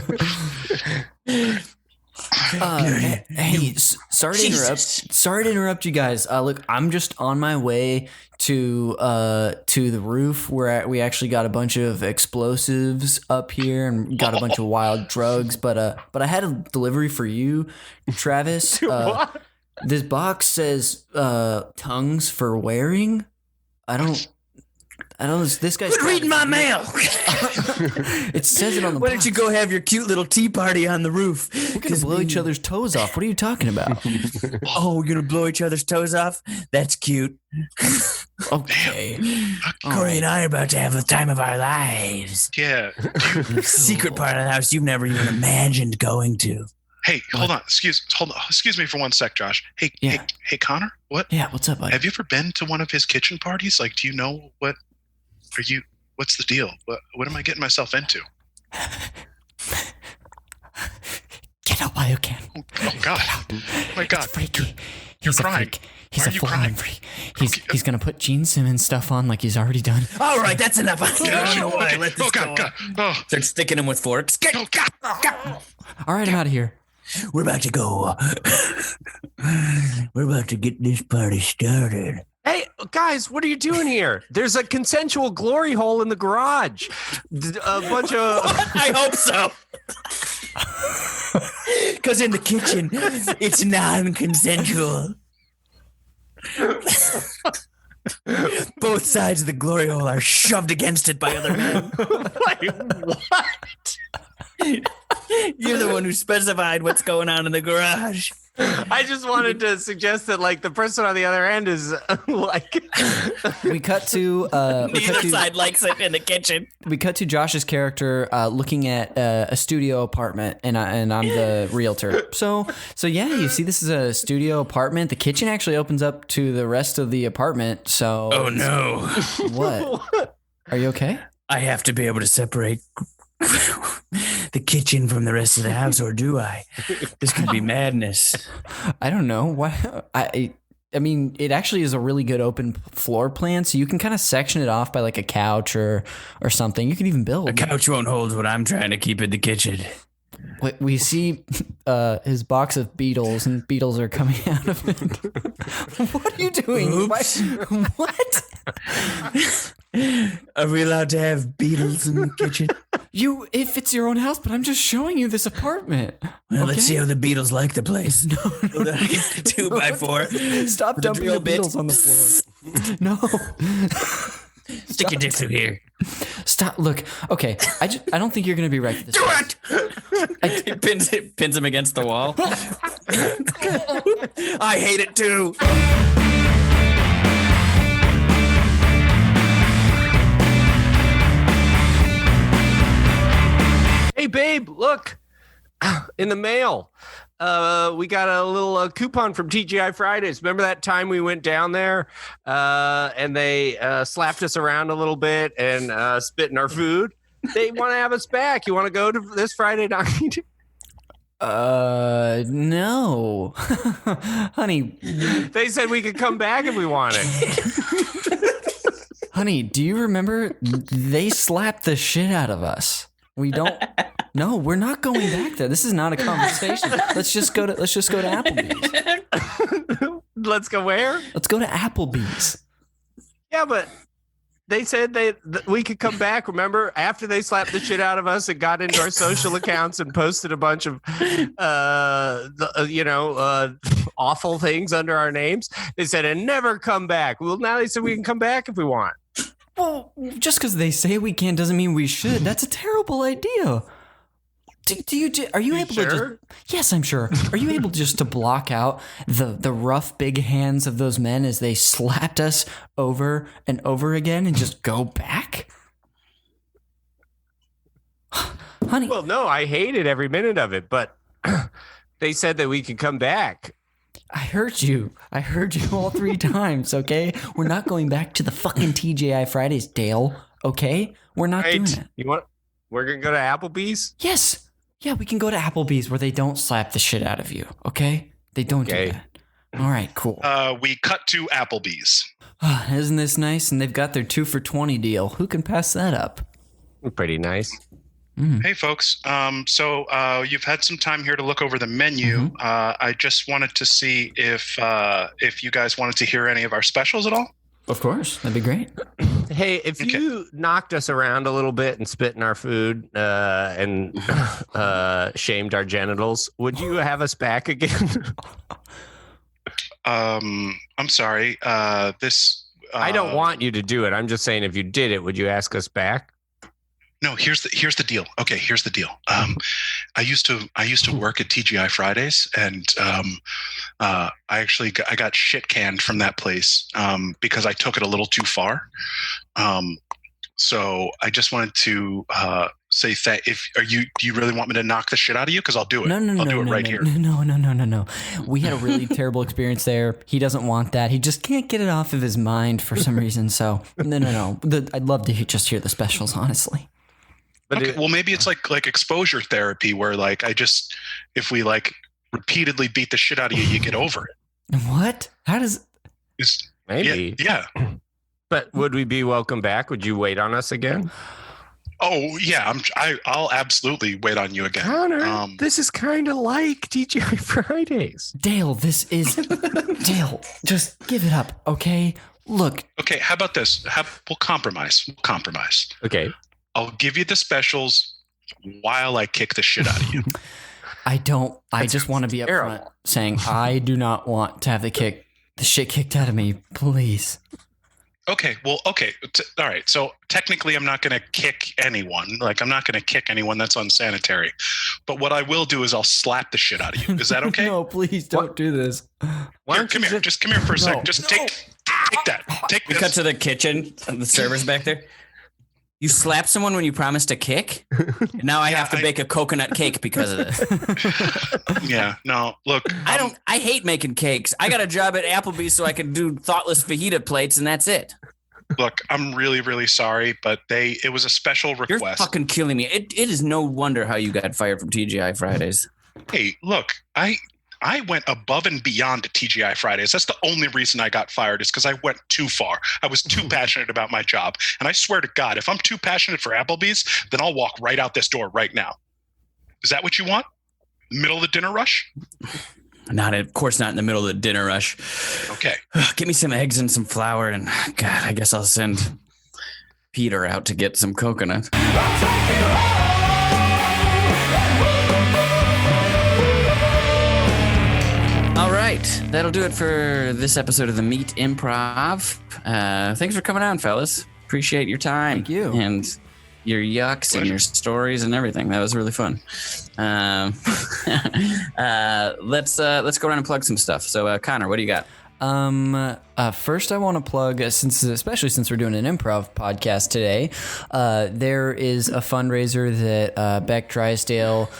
Hey, sorry to interrupt. Sorry to interrupt you guys. Look, I'm just on my way to the roof where we actually got a bunch of explosives up here and got a bunch of wild drugs. But I had a delivery for you, Travis. What? This box says tongues for wearing. I don't. This guy's Quit reading my mail. It says it on the Why box. don't you go have your cute little tea party on the roof? We're gonna blow each other's toes off. What are you talking about? Oh, we're gonna blow each other's toes off? That's cute. Okay. Cory and I are about to have the time of our lives. Yeah. The secret part of the house you've never even imagined going to. Hey, hold on. Excuse me for one sec, Josh. Hey, Yeah. hey, Connor. What? Yeah. What's up, buddy? Have you ever been to one of his kitchen parties? Like, do you know what? What's the deal? What am I getting myself into? Get out while you can. Oh God! Oh my God! It's freaky. You're He's a crying. freak. He's Why a are you full-on crying? freak. He's gonna put Gene Simmons stuff on like he's already done. All right, that's enough. I don't know why I let this Oh go God! on. God! Oh, Start sticking him with forks. oh God! All right, I'm out of here. We're about to go. We're about to get this party started. Hey, guys, what are you doing here? There's a consensual glory hole in the garage. A bunch of... I hope so. Because in the kitchen, it's non-consensual. Both sides of the glory hole are shoved against it by other men. Wait, what? You're the one who specified what's going on in the garage. I just wanted to suggest that, like, the person on the other end is, like... We cut to Neither side likes it in the kitchen. we cut to Josh's character looking at a studio apartment, and I'm the realtor. So yeah, you see, this is a studio apartment. The kitchen actually opens up to the rest of the apartment. So Oh, no. what? Are you okay? I have to be able to separate the kitchen from the rest of the house, or do I? This could be madness. I don't know. What I mean, it actually is a really good open floor plan, so you can kind of section it off by like a couch or something. You can even build. A couch won't hold what I'm trying to keep in the kitchen. We see his box of beetles, and beetles are coming out of it. What are you doing? What? Are we allowed to have beetles in the kitchen? If it's your own house, but I'm just showing you this apartment. Well, let's Okay? see how the beetles like the place. No. 2x4. Stop With a dumping drill the bit. beetles on the floor. No. Stick your dick through here. Stop. Look. Okay. I don't think you're gonna be right for this. Do it! It pins him against the wall. I hate it too. Hey, babe, look. In the mail. We got a little coupon from TGI Fridays. Remember that time we went down there and they slapped us around a little bit and spit in our food? They want to have us back. You want to go to this Friday night? No. Honey, They said we could come back if we wanted. honey, do you remember they slapped the shit out of us? We don't. No, we're not going back there. This is not a conversation. Let's just go to Applebee's. Let's go where? Let's go to Applebee's. Yeah, but they said we could come back. Remember, after they slapped the shit out of us and got into our social accounts and posted a bunch of, awful things under our names. They said, and never come back. Well, now they said we can come back if we want. Well, just because they say we can doesn't mean we should. That's a terrible idea. Are you able to sure? just? Yes, I'm sure. Are you able just to block out the rough big hands of those men as they slapped us over and over again and just go back? Honey, Well, no, I hated every minute of it, but they said that we could come back. I heard you. I heard you all 3 times, okay? We're not going back to the fucking TGI Fridays, Dale, okay? We're not doing Right? that. You want? We're gonna go to Applebee's. Yes. Yeah, we can go to Applebee's where they don't slap the shit out of you, okay? They don't Okay. do that. All right, cool. We cut to Applebee's. Isn't this nice? And they've got their 2 for $20 deal. Who can pass that up? Pretty nice. Hey, folks. So you've had some time here to look over the menu. I just wanted to see if you guys wanted to hear any of our specials at all. Of course. That'd be great. Hey, if you knocked us around a little bit and spit in our food and shamed our genitals, would you have us back again? I'm sorry. This. I don't want you to do it. I'm just saying, if you did it, would you ask us back? No, here's the deal. Okay, here's the deal. I used to work at TGI Fridays, and I got shit canned from that place because I took it a little too far. So I just wanted to say that do you really want me to knock the shit out of you? Because I'll do it. I'll do it right here. No. We had a really terrible experience there. He doesn't want that. He just can't get it off of his mind for some reason. So no. I'd love to just hear the specials, honestly. Okay, well, maybe it's like exposure therapy, where like if we like repeatedly beat the shit out of you, you get over it. What? How does? Maybe. Yeah. But would we be welcome back? Would you wait on us again? Oh yeah, I'll absolutely wait on you again. Connor, this is kind of like TGI Fridays. Dale, Dale, just give it up, okay? Look. Okay, how about this? We'll compromise. Okay. I'll give you the specials while I kick the shit out of you. I just want to be upfront saying I do not want to have the shit kicked out of me, please. Okay. Well, okay. All right. So technically I'm not going to kick anyone. Like I'm not going to kick anyone that's unsanitary. But what I will do is I'll slap the shit out of you. Is that okay? No, please don't do this. Come here. Just come here for a sec. Just take that. Take We this. cut to the kitchen, the server's back there. You slap someone when you promised to kick? Now I have to bake a coconut cake because of this. Yeah, no, look. I hate making cakes. I got a job at Applebee's so I can do thoughtless fajita plates and that's it. Look, I'm really, really sorry, but it was a special request. You're fucking killing me. It is no wonder how you got fired from TGI Fridays. Hey, look, I went above and beyond at TGI Fridays. That's the only reason I got fired is because I went too far. I was too passionate about my job. And I swear to God, if I'm too passionate for Applebee's, then I'll walk right out this door right now. Is that what you want? Middle of the dinner rush? Of course not in the middle of the dinner rush. Okay. Give me some eggs and some flour and God, I guess I'll send Peter out to get some coconut. All right, that'll do it for this episode of the Meet Improv. Thanks for coming on, fellas. Appreciate your time. Thank you. And your yucks and your stories and everything. That was really fun. Let's go around and plug some stuff. So, Connor, what do you got? First I want to plug, especially since we're doing an improv podcast today, there is a fundraiser that Beck Drysdale,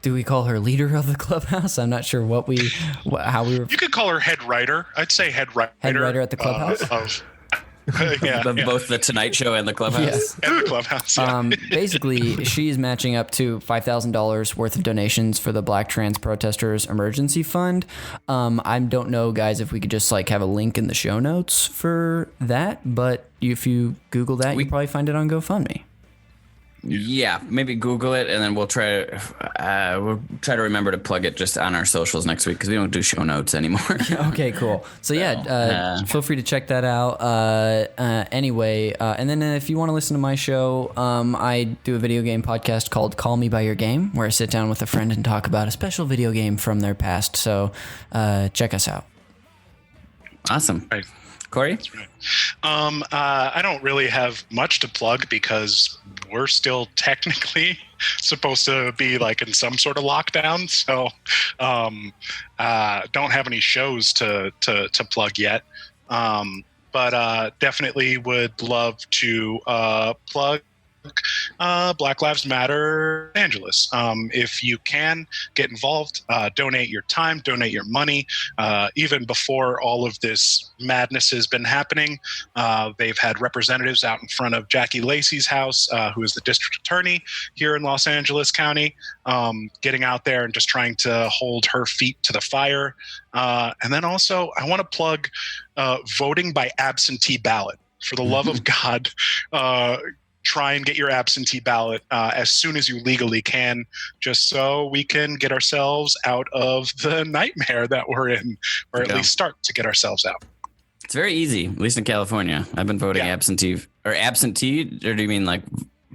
do we call her leader of the clubhouse? I'm not sure how we were. You could call her head writer. I'd say head writer. Head writer at the clubhouse? Both the Tonight Show and the Clubhouse. Yes. And the clubhouse. Yeah. Basically, she is matching up to $5,000 worth of donations for the Black Trans Protesters Emergency Fund. I don't know, guys, if we could just have a link in the show notes for that, but if you Google that, you probably find it on GoFundMe. Yeah, maybe Google it, and then we'll try to remember to plug it just on our socials next week because we don't do show notes anymore. Okay, cool. So feel free to check that out. Anyway, and then if you want to listen to my show, I do a video game podcast called Call Me by Your Game, where I sit down with a friend and talk about a special video game from their past. So check us out. Awesome. Right. Cory? That's right. I don't really have much to plug because we're still technically supposed to be in some sort of lockdown. So don't have any shows to plug yet. But definitely would love to plug Black Lives Matter Los Angeles. If you can get involved, donate your time, donate your money. Even before all of this madness has been happening, they've had representatives out in front of Jackie Lacey's house, who is the district attorney here in Los Angeles County, getting out there and just trying to hold her feet to the fire. And then also, I want to plug voting by absentee ballot. For the love of God, try and get your absentee ballot as soon as you legally can, just so we can get ourselves out of the nightmare that we're in, or at least start to get ourselves out. It's very easy, at least in California. I've been voting absentee, or do you mean like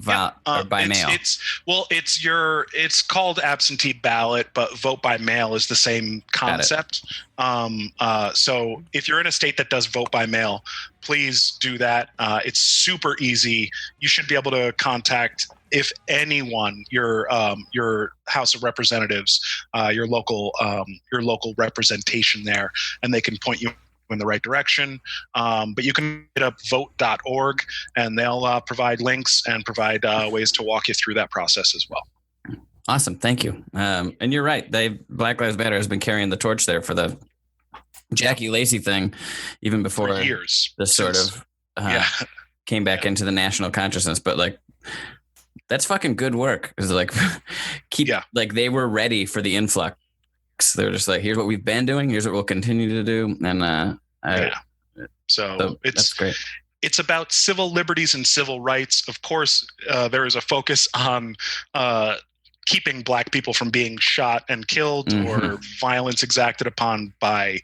or by mail? It's called absentee ballot, but vote by mail is the same concept. So if you're in a state that does vote by mail, please do that. It's super easy. You should be able to contact, if anyone, your House of Representatives, your local representation there, and they can point you in the right direction. But you can hit up vote.org, and they'll provide links and provide ways to walk you through that process as well. Awesome. Thank you. And you're right. Black Lives Matter has been carrying the torch there for the Jackie Lacey thing, even before for years. This sort of came back into the national consciousness. But like, that's fucking good work. It's like, like they were ready for the influx. They're just like, here's what we've been doing. Here's what we'll continue to do. And so that's great. It's about civil liberties and civil rights. Of course, there is a focus on keeping Black people from being shot and killed or violence exacted upon by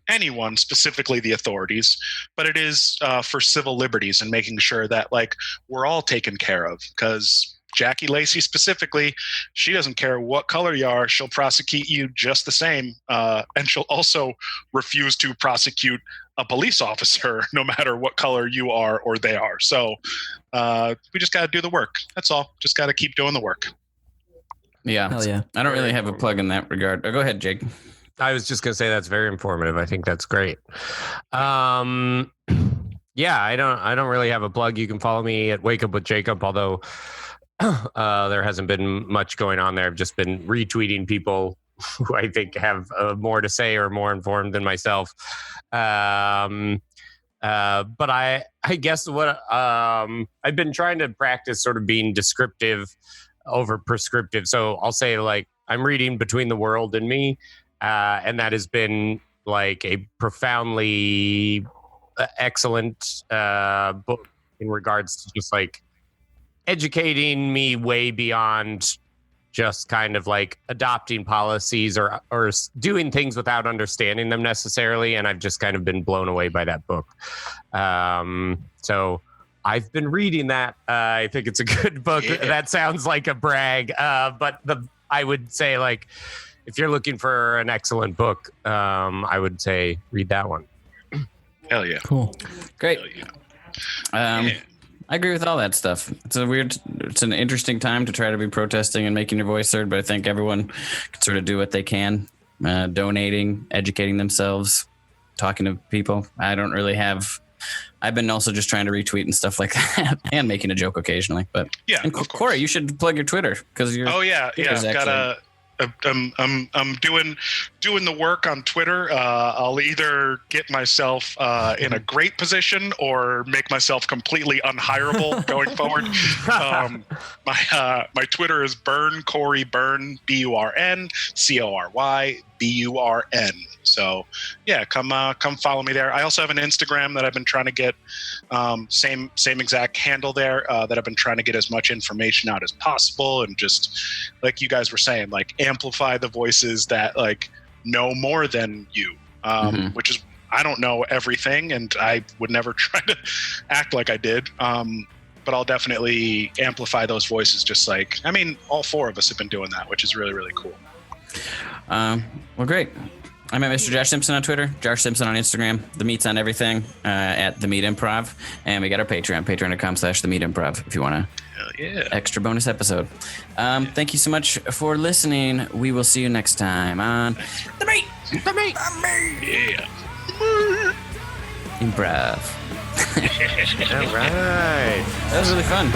anyone, specifically the authorities. But it is for civil liberties and making sure that like we're all taken care of, because Jackie Lacey specifically, she doesn't care what color you are. She'll prosecute you just the same. And she'll also refuse to prosecute a police officer no matter what color you are or they are. So we just got to do the work. That's all. Just got to keep doing the work. Yeah. Hell yeah. I don't really have a plug in that regard. Go ahead, Jake. I was just going to say that's very informative. I think that's great. Yeah, I don't really have a plug. You can follow me at Wake Up with Jacob, although there hasn't been much going on there. I've just been retweeting people who I think have more to say or more informed than myself. But I guess what I've been trying to practice sort of being descriptive over prescriptive. So I'll say like I'm reading Between the World and Me, and that has been like a profoundly excellent book in regards to just like educating me way beyond just kind of like adopting policies or doing things without understanding them necessarily. And I've just kind of been blown away by that book. So I've been reading that. I think it's a good book. Yeah. That sounds like a brag. But I would say like, if you're looking for an excellent book, I would say read that one. Hell yeah. Cool. Great. Hell yeah. I agree with all that stuff. It's an interesting time to try to be protesting and making your voice heard, but I think everyone can sort of do what they can, donating, educating themselves, talking to people. I've been also just trying to retweet and stuff like that and making a joke occasionally, but yeah. And of Cory, you should plug your Twitter because you're. Oh yeah. I'm doing the work on Twitter. I'll either get myself in a great position or make myself completely unhireable going forward. My Twitter is Burn Cory Burn BURN CORY BURN. So yeah, come follow me there. I also have an Instagram that I've been trying to get same exact handle there that I've been trying to get as much information out as possible, and just like you guys were saying, like amplify the voices that like know more than you, which is I don't know everything, and I would never try to act like I did. But I'll definitely amplify those voices. Just like, I mean, all four of us have been doing that, which is really, really cool. Well, great. I'm at Mr. Josh Simpson on Twitter, Josh Simpson on Instagram. The Meat's on everything at The Meat Improv. And we got our Patreon, patreon.com/The Meat Improv if you want to extra bonus episode. Thank you so much for listening. We will see you next time on The Meat. The meat. Yeah. Improv. All right. That was really fun.